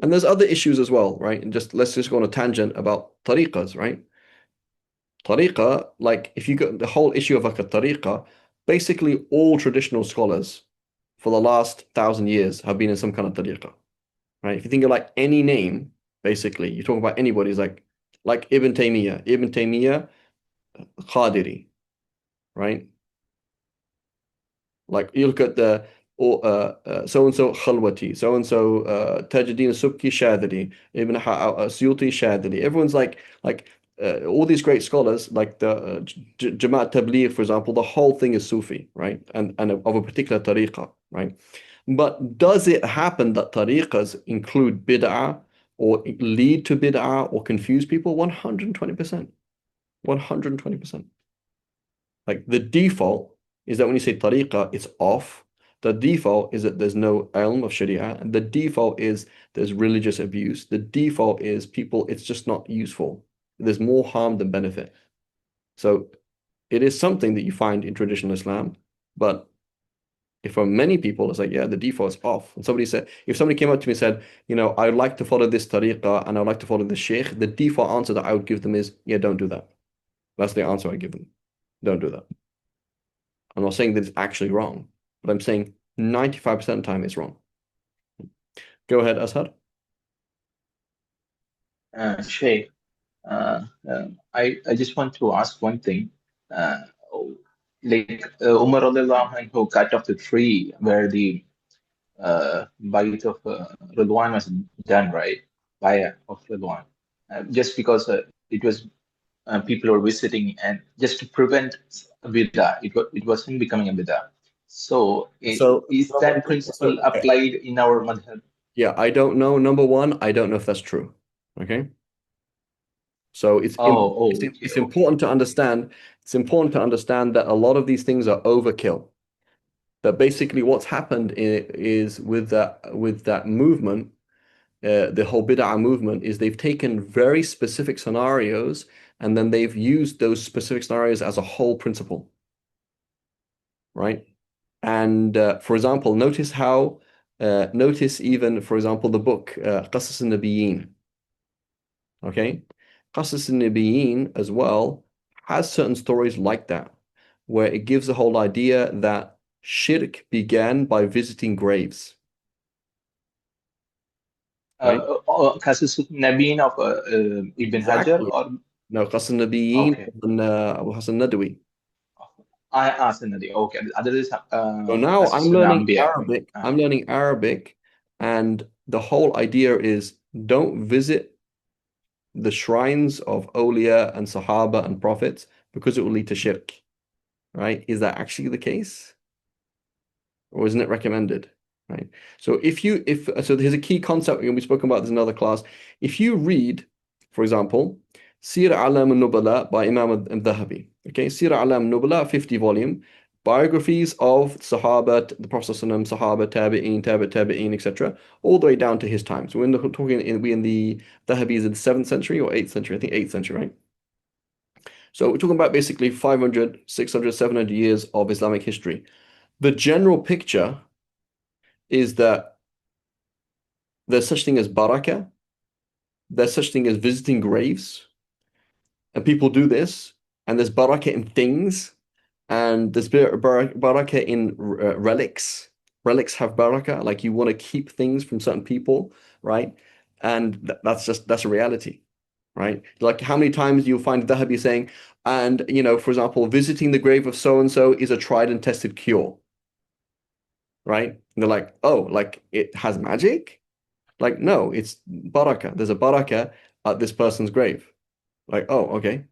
And there's other issues as well, right? And let's just go on a tangent about tariqas, right? Tariqa, like if you got the whole issue of like a tariqa, basically all traditional scholars for the last 1,000 years have been in some kind of tariqa, right? If you think of like any name, basically, you talk about anybody, it's like Ibn Taymiyyah, Qadiri, right? Like you look at the or so and so Khalwati, so and so Tajuddin Subki Shadili, Ibn Suyuti Shadili. Everyone's like all these great scholars, like the Jamaat Tabligh, for example, the whole thing is Sufi, right? And of a particular tariqah, right? But does it happen that tariqas include bid'ah or lead to bid'ah or confuse people? 120%. 120%. Like the default is that when you say tariqah, it's off. The default is that there's no ilm of Sharia. And the default is there's religious abuse. The default is it's just not useful. There's more harm than benefit. So it is something that you find in traditional Islam, but if for many people, it's like, yeah, the default is off. And if somebody came up to me and said, I'd like to follow this tariqah and I'd like to follow this sheikh, the default answer that I would give them is, yeah, don't do that. That's the answer I give them. Don't do that. I'm not saying that it's actually wrong, but I'm saying 95% of the time it's wrong. Go ahead, Ashad. Shay, I just want to ask one thing. Uh, Umar radiallahu anhu cut off the tree where the bite of Ridwan was done, right? Bayah of Ridwan. Just because it was people were visiting and just to prevent a bid'ah, it wasn't becoming a bid'ah. So is that principle Okay. applied in our madhab? Yeah, I don't know. Number one, I don't know if that's true. Okay. So it's important to understand. It's important to understand that a lot of these things are overkill. That basically what's happened is with that movement, the whole bid'ah movement, is they've taken very specific scenarios and then they've used those specific scenarios as a whole principle, right? And for example, notice even, for example, the book Qasas al-Nabiyyin, okay? Qasas al-Nabiyyin as well has certain stories like that, where it gives the whole idea that shirk began by visiting graves, right? Qasus Nabeen of Ibn Hajar, Exactly. or No, Qasas al-Nabiyyin okay. and Abu Hassan Nadwi. I asked another. Okay, the other is So now Qasus Anbiya. I'm learning Arabic, and the whole idea is don't visit the shrines of awliya and Sahaba and prophets because it will lead to shirk, right? Is that actually the case? Or isn't it recommended? Right. So so there's a key concept, and we spoke about this in another class. If you read, for example, Sir Alam al-Nubala by Imam al-Dhahabi, okay, Sir Alam al-Nubala, 50 volume, biographies of Sahaba, the Prophet ﷺ, Sahaba, Tabi'een, Tabi'een, etc., all the way down to his time. So we're in the Dhahabi is in the 7th century or 8th century, I think 8th century, right? So we're talking about basically 500, 600, 700 years of Islamic history. The general picture is that there's such thing as barakah, there's such thing as visiting graves, and people do this, and there's barakah in things, and there's barakah in relics. Relics have barakah, like you want to keep things from certain people, right? And that's a reality, right? Like how many times you'll find Dhahabi saying, and for example, visiting the grave of so and so is a tried and tested cure, right? And they're like, oh, like it has magic? Like, no, it's barakah. There's a barakah at this person's grave. Like, oh, okay.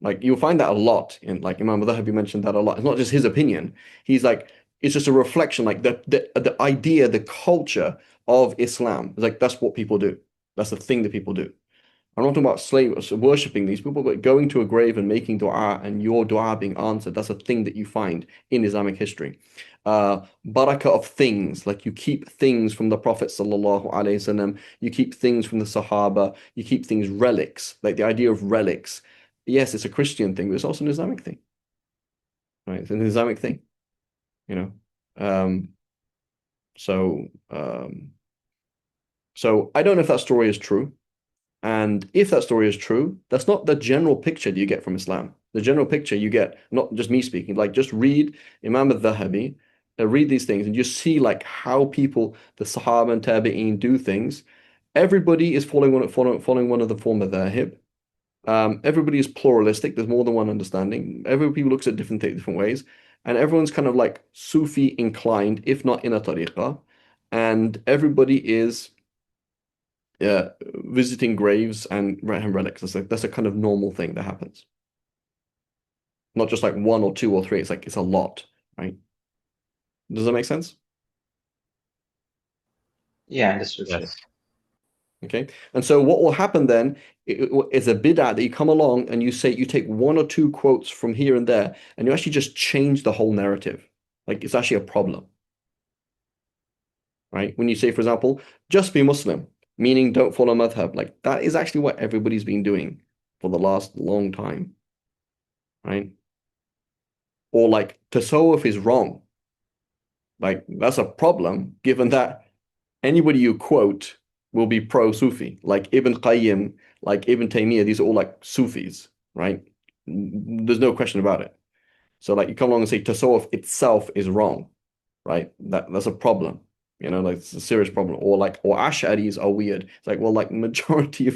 Like you'll find that a lot in like Imam al-Dhahabi mentioned that a lot. It's not just his opinion. He's like, it's just a reflection, like the idea, the culture of Islam. It's like that's what people do. That's the thing that people do. I'm not talking about slaves worshipping these people, but going to a grave and making dua and your dua being answered. That's a thing that you find in Islamic history. Barakah of things, like you keep things from the Prophet sallallahu alaihi wasallam, you keep things from the Sahaba, you keep things relics, like the idea of relics. Yes, it's a Christian thing, but it's also an Islamic thing, right? It's an Islamic thing, you know. Um, so, um, so I don't know if that story is true. And if that story is true, that's not the general picture that you get from Islam. The general picture you get, not just me speaking, like just read Imam al-Dhahabi, read these things, and just see like how people, the Sahaba and Tabi'een do things. Everybody is following one of the form of dhahib. Everybody is pluralistic. There's more than one understanding. Everybody looks at different things different ways, and everyone's kind of like Sufi inclined, if not in a tariqah. And everybody is visiting graves and relics. That's a kind of normal thing that happens. Not just like one or two or three. It's like it's a lot, right? Does that make sense? Yeah, understood, Sheikh. Yes. Okay. And so what will happen then is a bid'ah that you come along and you take one or two quotes from here and there, and you actually just change the whole narrative. Like it's actually a problem, right? When you say, for example, just be Muslim, meaning don't follow madhab, like that is actually what everybody's been doing for the last long time, right? Or like tasawwuf is wrong. Like that's a problem given that anybody you quote will be pro-Sufi. Like Ibn Qayyim, like Ibn Taymiyyah, these are all like Sufis, right? There's no question about it. So like you come along and say tasawwuf itself is wrong, right? That's a problem. Like it's a serious problem. Or Ash'aris are weird. It's like, well, like majority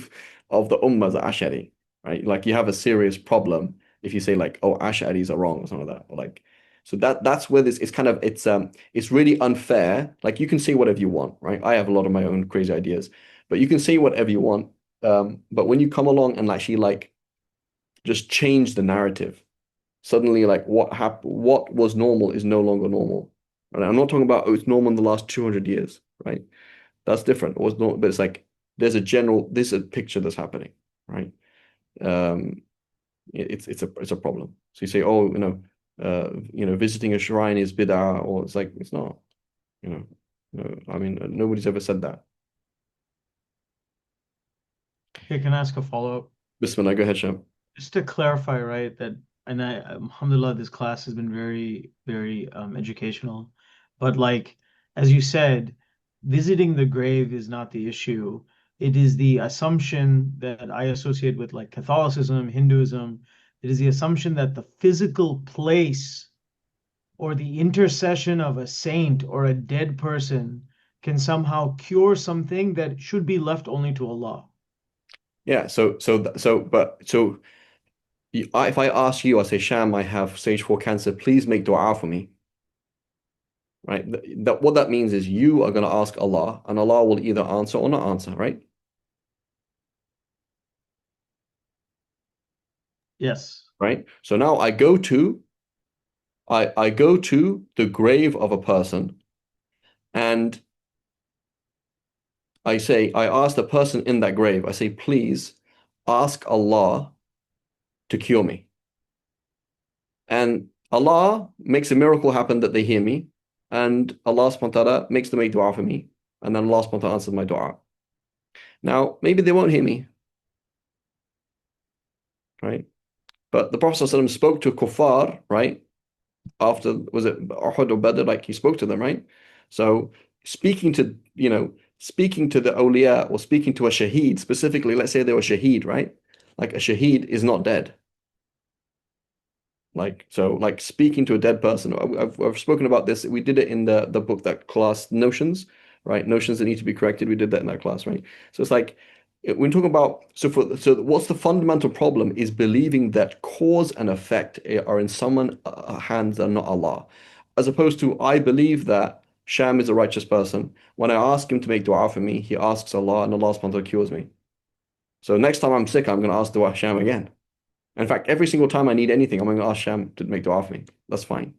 of the ummahs are Ash'ari, right? Like you have a serious problem if you say like, oh, Ash'aris are wrong or something like that. Or like, so that's where this it's kind of it's really unfair. Like you can say whatever you want, right? I have a lot of my own crazy ideas, but you can say whatever you want. But when you come along and actually like just change the narrative, suddenly like what was normal is no longer normal. And I'm not talking about it's normal in the last 200 years, right? That's different. It was not, but it's like there's a picture that's happening, right? Um, it's a problem. So you say, oh, visiting a shrine is bid'ah, or it's like it's not, you know. I mean, nobody's ever said that. Okay, can I ask a follow-up? Bismillah, go ahead, Sham. Just to clarify, right, that and alhamdulillah, this class has been very, very educational. But like, as you said, visiting the grave is not the issue. It is the assumption that I associate with like Catholicism, Hinduism. It is the assumption that the physical place or the intercession of a saint or a dead person can somehow cure something that should be left only to Allah. Yeah. So if I ask you, I say, Sham, I have stage 4 cancer. Please make dua for me. Right? That what that means is you are going to ask Allah, and Allah will either answer or not answer. Right? Yes. Right. So now I go to the grave of a person, and I ask the person in that grave, I say, please ask Allah to cure me. And Allah makes a miracle happen that they hear me, and Allah subhanahu wa ta'ala makes them make dua for me, and then Allah subhanahu wa ta'ala answers my dua. Now, maybe they won't hear me, right? But the Prophet ﷺ spoke to kuffar, right? After, was it Uhud or Badr? Like he spoke to them, right? So speaking to, speaking to the awliya or speaking to a shaheed, specifically, let's say they were shaheed, right? Like a shaheed is not dead. Like speaking to a dead person. I've spoken about this. We did it in the book, that class, Notions, right? Notions that need to be corrected. We did that in that class, right? So it's like when talking about so what's the fundamental problem is believing that cause and effect are in someone's hands and not Allah, as opposed to I believe that Sham is a righteous person. When I ask him to make dua for me, he asks Allah, and Allah subhanahu wa ta'ala cures me. So next time I'm sick, I'm going to ask dua Sham again. In fact, every single time I need anything, I'm going to ask Sham to make dua for me. That's fine.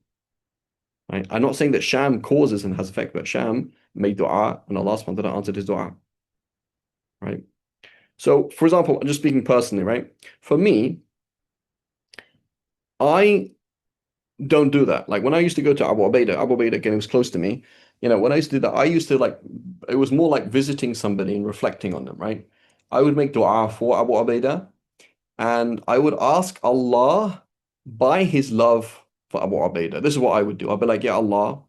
Right? I'm not saying that Sham causes and has effect, but Sham made dua and Allah subhanahu wa ta'ala answered his dua. Right? So, for example, I'm just speaking personally, right? For me, I don't do that. Like when I used to go to Abu Ubaidah again, it was close to me. When I used to do that, I used to like, it was more like visiting somebody and reflecting on them, right? I would make dua for Abu Ubaidah, and I would ask Allah by his love for Abu Ubaidah. This is what I would do. I'd be like, yeah, Allah,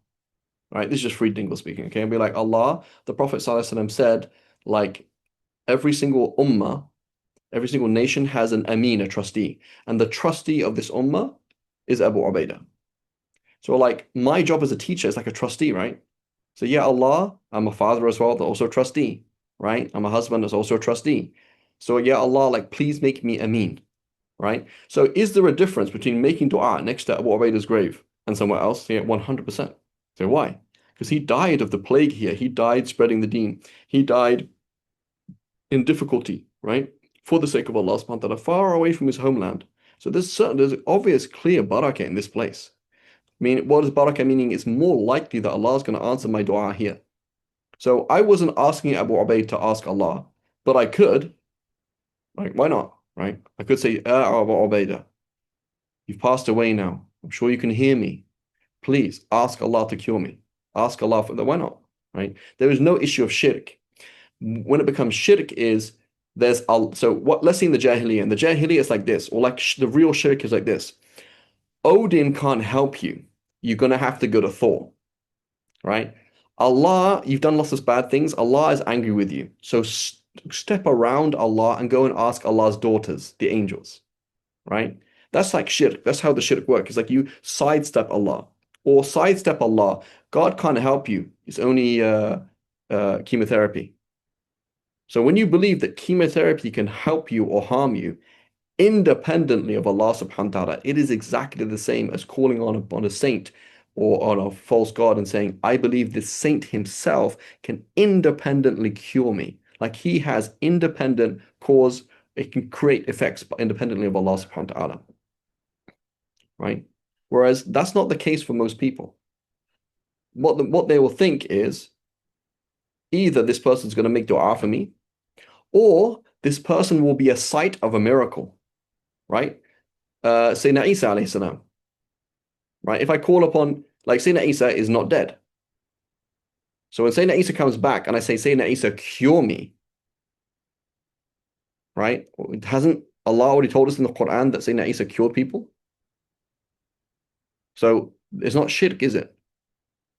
right? This is just free Dingle speaking, okay? I'd be like, Allah, the Prophet ﷺ said, like, every single ummah, every single nation has an ameen, a trustee. And the trustee of this ummah is Abu Ubaidah. So, like, my job as a teacher is like a trustee, right? So, yeah, Allah, I'm a father as well, but also a trustee, right? I'm a husband that's also a trustee. So, yeah, Allah, like, please make me ameen, right? So is there a difference between making dua next to Abu Ubaidah's grave and somewhere else? Yeah, 100%. So why? Because he died of the plague here. He died spreading the deen. He died in difficulty, right? For the sake of Allah subhanahu wa ta'ala, far away from his homeland. So there's obvious, clear barakah in this place. I mean, what is barakah meaning? It's more likely that Allah is going to answer my dua here. So I wasn't asking Abu Ubaid to ask Allah, but I could. Like, why not? Right? I could say, Abu Ubaidah, you've passed away now. I'm sure you can hear me. Please ask Allah to cure me. Ask Allah for that. Why not? Right? There is no issue of shirk. When it becomes shirk is so what, let's see in the Jahiliyyah. In the Jahiliyyah is like this, or like the real shirk is like this. Odin can't help you. You're gonna have to go to Thor. Right? Allah, you've done lots of bad things. Allah is angry with you. So step around Allah and go and ask Allah's daughters, the angels. Right? That's like shirk. That's how the shirk works. It's like you sidestep Allah or sidestep Allah. God can't help you. It's only chemotherapy. So when you believe that chemotherapy can help you or harm you independently of Allah subhanahu wa ta'ala, it is exactly the same as calling on a saint or on a false god and saying, I believe this saint himself can independently cure me. Like he has independent cause, it can create effects independently of Allah subhanahu wa ta'ala. Right? Whereas that's not the case for most people. What they will think is either this person's going to make dua for me, or this person will be a site of a miracle, right? Sayyidina Isa alayhi salam, right? If I call upon, like Sayyidina Isa is not dead. So when Sayyidina Isa comes back and I say, Sayyidina Isa, cure me, right? Hasn't Allah already told us in the Quran that Sayyidina Isa cured people? So it's not shirk, is it?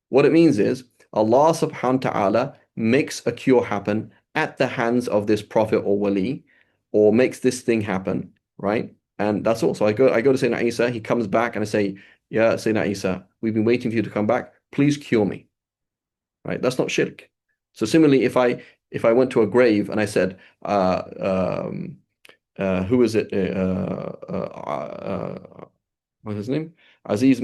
What it means is Allah subhanahu wa ta'ala makes a cure happen at the hands of this prophet or wali, or makes this thing happen, right? And that's all. So I go to Sayyidina Isa, he comes back and I say, yeah, Sayyidina Isa, we've been waiting for you to come back. Please cure me. Right? That's not shirk. So similarly, if I went to a grave and I said, who is it? What's his name? Shah Aziz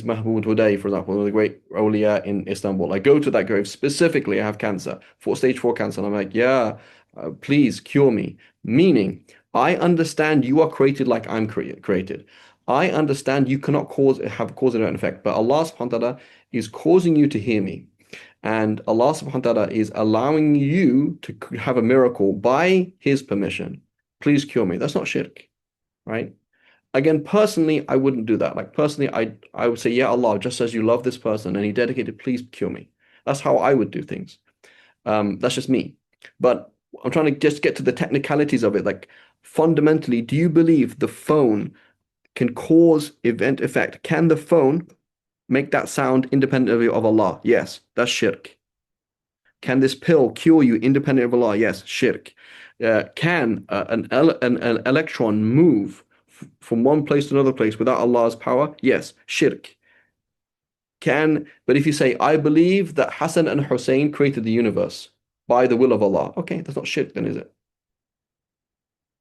Mahmoud Huday, for example, one of the great awliya in Istanbul. I go to that grave specifically. I have cancer, stage 4 cancer, and I'm like, yeah, please cure me. Meaning, I understand you are created like I'm created. I understand you cannot have cause and effect, but Allah subhanahu wa ta'ala is causing you to hear me. And Allah subhanahu wa ta'ala is allowing you to have a miracle by His permission. Please cure me. That's not shirk, right? Again, personally, I wouldn't do that. Like personally, I would say, yeah, Allah, just as you love this person and He dedicated, please cure me. That's how I would do things. That's just me. But I'm trying to just get to the technicalities of it. Like fundamentally, do you believe the phone can cause event effect? Can the phone make that sound independently of Allah? Yes, that's shirk. Can this pill cure you independent of Allah? Yes, shirk. Can an electron move from one place to another place without Allah's power? Yes, shirk. But if you say, I believe that Hassan and Hussein created the universe by the will of Allah, okay, that's not shirk then, is it?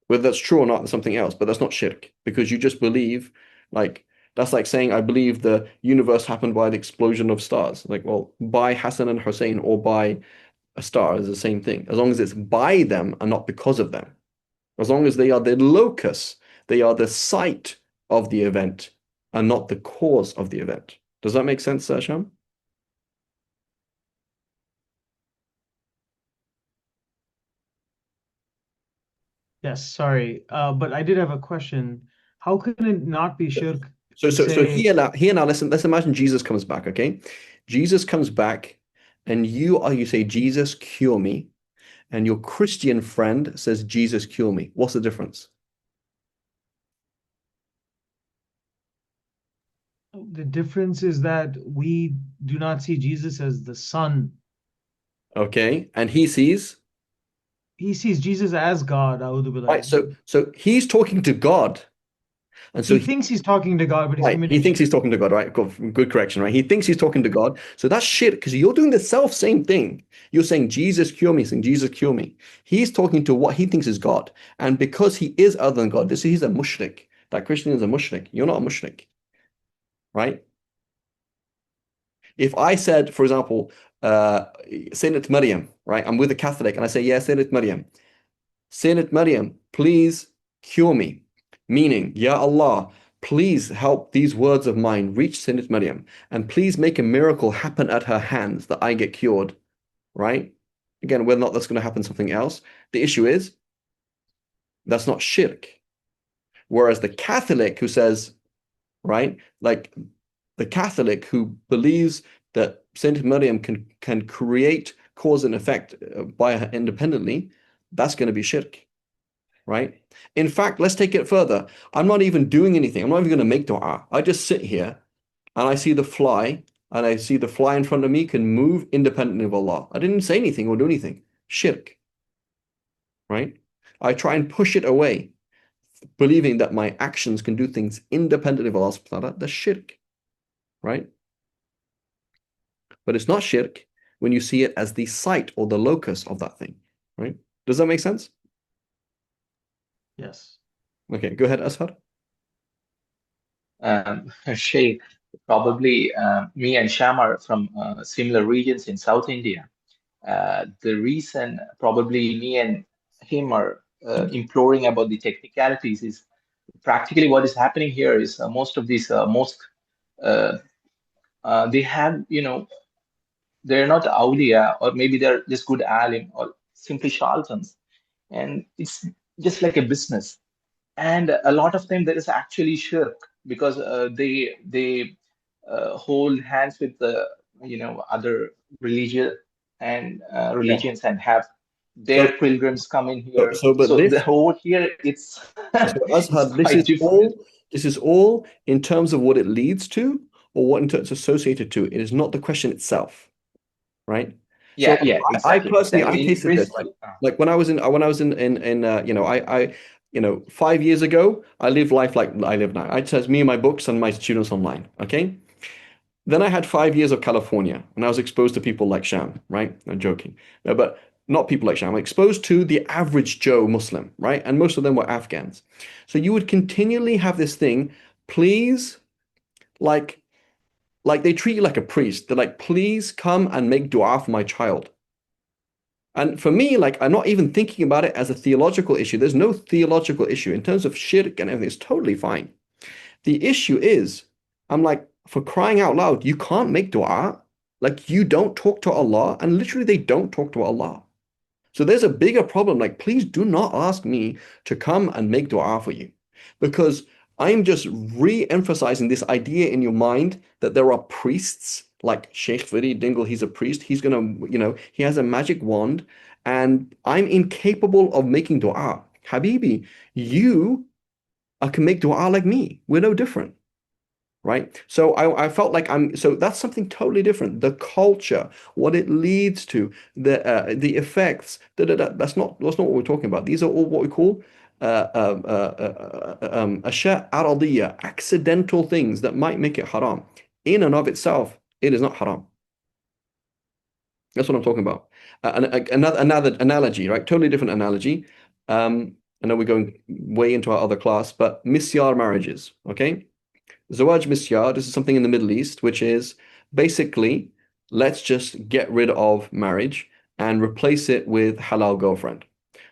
Whether that's true or not, that's something else, but that's not shirk because you just believe, like, that's like saying, I believe the universe happened by the explosion of stars. Like, well, by Hassan and Hussein or by a star is the same thing, as long as it's by them and not because of them. As long as they are the locus, they are the site of the event and not the cause of the event. Does that make sense, Sham? Yes, sorry. But I did have a question. How can it not be shirk So to so so say, here now, let's imagine Jesus comes back, okay? Jesus comes back and you say, Jesus, cure me, and your Christian friend says, Jesus, cure me. What's the difference? the difference is that we do not see Jesus as the Son. Okay, and he sees, He sees Jesus as God, A'udhu right? Billah. So he's talking to God, and so He thinks he's talking to God, but he's right, he committing thinks he's shirk. talking to God, right? Good correction, right? He thinks he's talking to God. So that's shit because you're doing the self same thing. You're saying, Jesus, cure me, saying, Jesus, cure me. He's talking to what he thinks is God. And because he is other than God, he's a mushrik. That Christian is a mushrik. You're not a mushrik, right? If I said, for example, Sayyidina Maryam, right? I'm with a Catholic and I say, yeah, Sayyidina Maryam. Sayyidina Maryam, please cure me. Meaning, Ya Allah, please help these words of mine reach Sayyidina Maryam and please make a miracle happen at her hands that I get cured, right? Again, whether or not that's going to happen something else. The issue is that's not shirk. Whereas the Catholic who says, right, like the Catholic who believes that Saint Maryam can create cause and effect by her independently, that's going to be shirk, right? In fact, let's take it further. I'm not even doing anything. I'm not even going to make dua. I just sit here and I see the fly, and I see the fly in front of me can move independently of Allah. I didn't say anything or do anything. Shirk, right? I try and push it away, believing that my actions can do things independently of Allah subhanahu wa ta'ala. That's shirk, right? But it's not shirk when you see it as the site or the locus of that thing, right? Does that make sense? Yes. Okay, go ahead, Ashar. Sheikh, probably me and Sham are from similar regions in South India. The reason probably me and him are imploring about the technicalities is practically what is happening here is most of these mosques uh, they have, they're not awliya or maybe they're just good alim or simply charlatans, and it's just like a business. And a lot of time there is actually shirk because they hold hands with the other religion and Yeah. religions and have So, their pilgrims come in so, here. so, but So this, over here it's so it's Ashar, this is quite different. all, This is all in terms of what it leads to or what it's associated to. It is not the question itself, right? So Yeah, I exactly, personally I exactly. tasted this Basically, like when I was in you know I you know 5 years ago I lived life like I live now. I just me and my books and my students online. Okay. Then I had 5 years of California and I was exposed to people like Sham, right? I'm joking. No, but not people like Sham. I'm exposed to the average Joe Muslim, right? And most of them were Afghans. So you would continually have this thing, please, like they treat you like a priest. They're like, please come and make dua for my child. And for me, like I'm not even thinking about it as a theological issue. There's no theological issue in terms of shirk and everything. It's totally fine. The issue is, I'm like, for crying out loud, you can't make dua. Like you don't talk to Allah, and literally they don't talk to Allah. So there's a bigger problem. Like, please do not ask me to come and make dua for you, because I'm just re-emphasizing this idea in your mind that there are priests like Sheikh Fidi Dingle. He's a priest. He's gonna, you know, he has a magic wand, and I'm incapable of making dua. Habibi, you can make dua like me. We're no different, right? So I felt like so that's something totally different. The culture, what it leads to, the effects, that's not what we're talking about. These are all what we call ashya aradiyya, accidental things that might make it haram. In and of itself, it is not haram. That's what I'm talking about. Another analogy, right? Totally different analogy. I know we're going way into our other class, but misyar marriages, okay? Zawaj misyar, this is something in the Middle East, which is basically let's just get rid of marriage and replace it with halal girlfriend.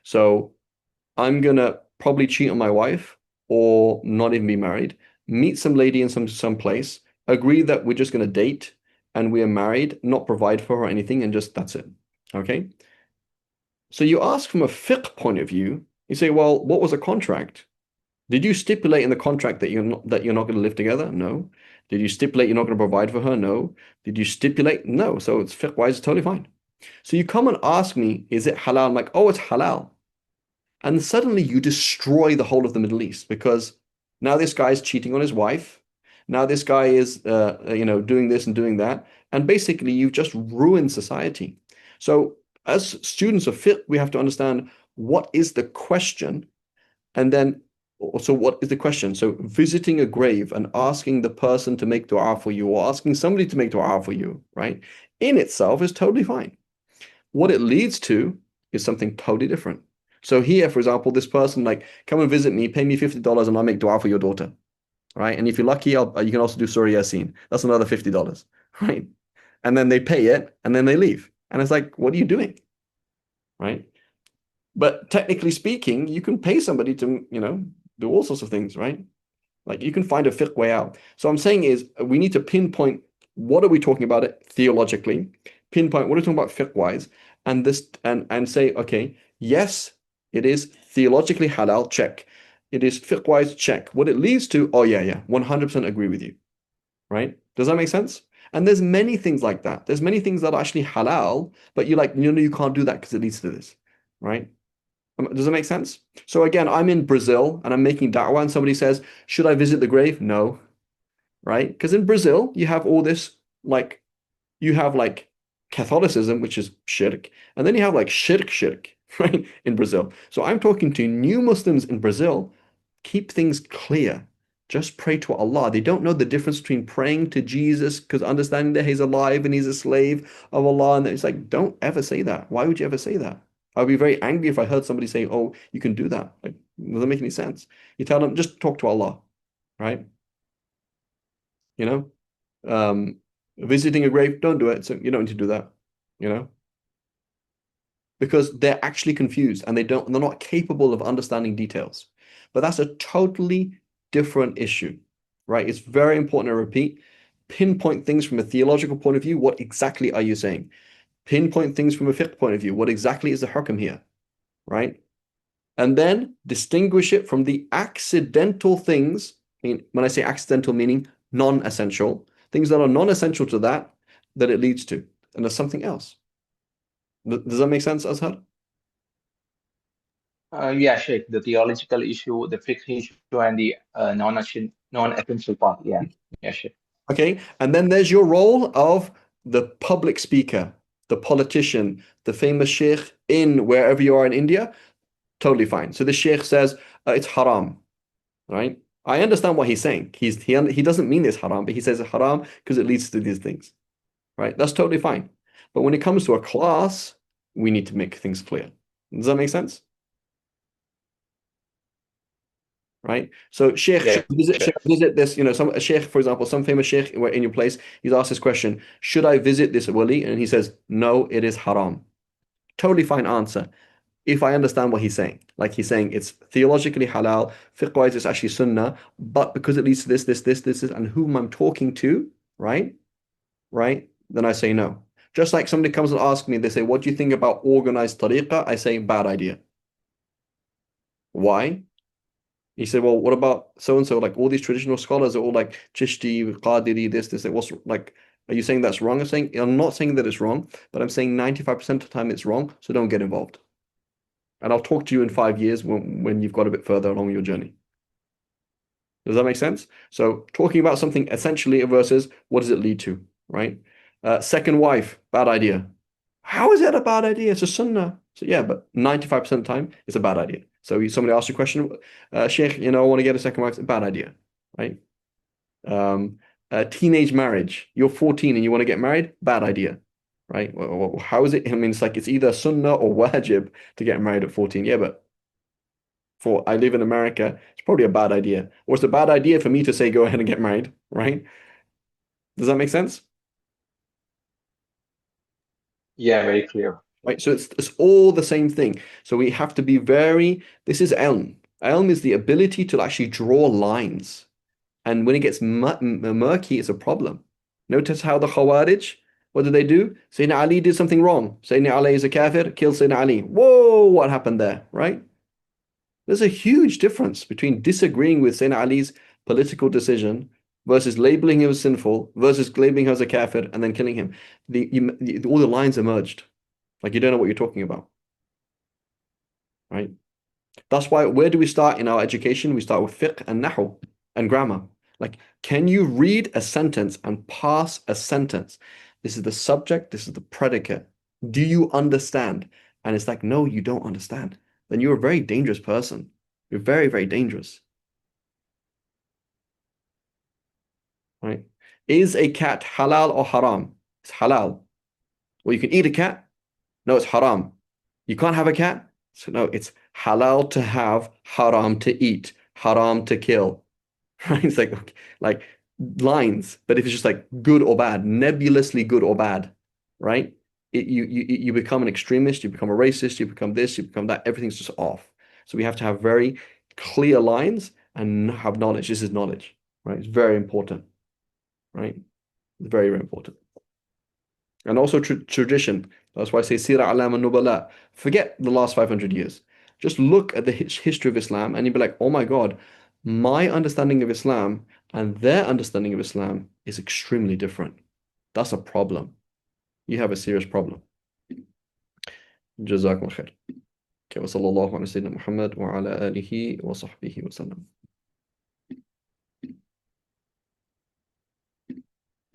So I'm gonna probably cheat on my wife or not even be married, meet some lady in some place, agree that we're just gonna date and we are married, not provide for her or anything, and just that's it. Okay. So you ask from a fiqh point of view, you say, well, what was a contract? Did you stipulate in the contract that you're not going to live together? No. Did you stipulate you're not going to provide for her? No. Did you stipulate? No. So it's fiqh wise, it's totally fine. So you come and ask me, is it halal? I'm like, oh, it's halal. And suddenly you destroy the whole of the Middle East because now this guy is cheating on his wife. Now this guy is, you know, doing this and doing that. And basically you've just ruined society. So as students of fiqh, we have to understand what is the question and then so what is the question? So visiting a grave and asking the person to make dua for you or asking somebody to make dua for you, right? In itself is totally fine. What it leads to is something totally different. So here, for example, this person like, come and visit me, pay me $50 and I'll make dua for your daughter, right? And if you're lucky, you can also do Surah Yasin. That's another $50, right? And then they pay it and then they leave. And it's like, what are you doing? Right? But technically speaking, you can pay somebody to, you know, do all sorts of things, right? Like you can find a fiqh way out. So I'm saying is we need to pinpoint what are we talking about it theologically, pinpoint what are we talking about fiqh wise, and this and say, okay, yes, it is theologically halal, check. It is fiqh wise, check. What it leads to, oh yeah, 100% agree with you. Right? Does that make sense? And there's many things like that. There's many things that are actually halal, but you're like, you know, you can't do that because it leads to this, right? Does that make sense? So again, I'm in Brazil and I'm making da'wah and somebody says, should I visit the grave? No, right? Because in Brazil, you have all this, like, you have like Catholicism, which is shirk, and then you have like shirk, right? In Brazil. So I'm talking to new Muslims in Brazil, keep things clear. Just pray to Allah. They don't know the difference between praying to Jesus because understanding that he's alive and he's a slave of Allah. And it's like, don't ever say that. Why would you ever say that? I'd be very angry if I heard somebody say, oh, you can do that. Like, doesn't make any sense. You tell them, just talk to Allah, right? You know, visiting a grave, don't do it. So you don't need to do that, you know, because they're actually confused and they're not capable of understanding details. But that's a totally different issue, right? It's very important to repeat, pinpoint things from a theological point of view. What exactly are you saying? Pinpoint things from a fiqh point of view. What exactly is the hukm here, right? And then distinguish it from the accidental things. I mean, when I say accidental, meaning non-essential, things that are non-essential to that it leads to, and there's something else. Does that make sense, Azhar? Yeah, Sheikh, the theological issue, the fiqh issue, and the non-essential part. Yeah, Sheikh. Okay, and then there's your role of the public speaker, the politician, the famous sheikh in wherever you are in India. Totally fine. So the sheikh says it's haram, right? I understand what he's saying. He doesn't mean it's haram, but he says it's haram because it leads to these things, right? That's totally fine. But when it comes to a class, we need to make things clear. Does that make sense? Right? So Sheikh, Yeah, should I visit this? A Sheikh, for example, some famous Sheikh in your place, he's asked this question, should I visit this wali? And he says, no, it is haram. Totally fine answer. If I understand what he's saying. Like he's saying it's theologically halal, fiqh-wise it's actually sunnah, but because it leads to this, and whom I'm talking to, right? Right? Then I say no. Just like somebody comes and asks me, they say, what do you think about organized tariqah? I say, bad idea. Why? He said, well, what about so and so? Like all these traditional scholars are all like Chishti, Qadiri, this. Like, what's like, are you saying that's wrong? I'm not saying that it's wrong, but I'm saying 95% of the time it's wrong, so don't get involved. And I'll talk to you in 5 years when you've got a bit further along your journey. Does that make sense? So talking about something essentially versus what does it lead to, right? Second wife, bad idea. How is that a bad idea? It's a sunnah. So yeah, but 95% of the time, it's a bad idea. So somebody asks you a question, Sheikh, I want to get a second wife. It's a bad idea, right? Teenage marriage. You're 14 and you want to get married. Bad idea, right? Well, how is it? I mean, it's either sunnah or wajib to get married at 14. Yeah, but I live in America, it's probably a bad idea. Or it's a bad idea for me to say go ahead and get married, right? Does that make sense? Yeah, very clear. Right. So it's all the same thing. So we have to be this is ilm. Ilm is the ability to actually draw lines. And when it gets murky, it's a problem. Notice how the Khawarij, what did they do? Sayyidina Ali did something wrong. Sayyidina Ali is a kafir, kill Sayyidina Ali. Whoa, what happened there, right? There's a huge difference between disagreeing with Sayyidina Ali's political decision versus labeling him as sinful versus labeling him as a kafir and then killing him. All the lines emerged. Like you don't know what you're talking about, right? That's why, where do we start in our education? We start with fiqh and nahu and grammar. Like, can you read a sentence and pass a sentence? This is the subject, this is the predicate. Do you understand? And it's like, no, you don't understand. Then you're a very dangerous person. You're very, very dangerous, right? Is a cat halal or haram? It's halal. Well, you can eat a cat. No, it's haram. You can't have a cat. So no, it's halal to have, haram to eat, haram to kill. Right? It's like lines, but if it's just like good or bad, nebulously good or bad, right? You become an extremist, you become a racist, you become this, you become that. Everything's just off. So we have to have very clear lines and have knowledge. This is knowledge, right? It's very important, right? It's very, very important. And also tradition. That's why I say Sira Alam and Nubala. Forget the last 500 years. Just look at the history of Islam and you'll be like, oh my God, my understanding of Islam and their understanding of Islam is extremely different. That's a problem. You have a serious problem. جزاكم خير. وصلى الله على سيدنا محمد وعلى آله وصحبه وسلم.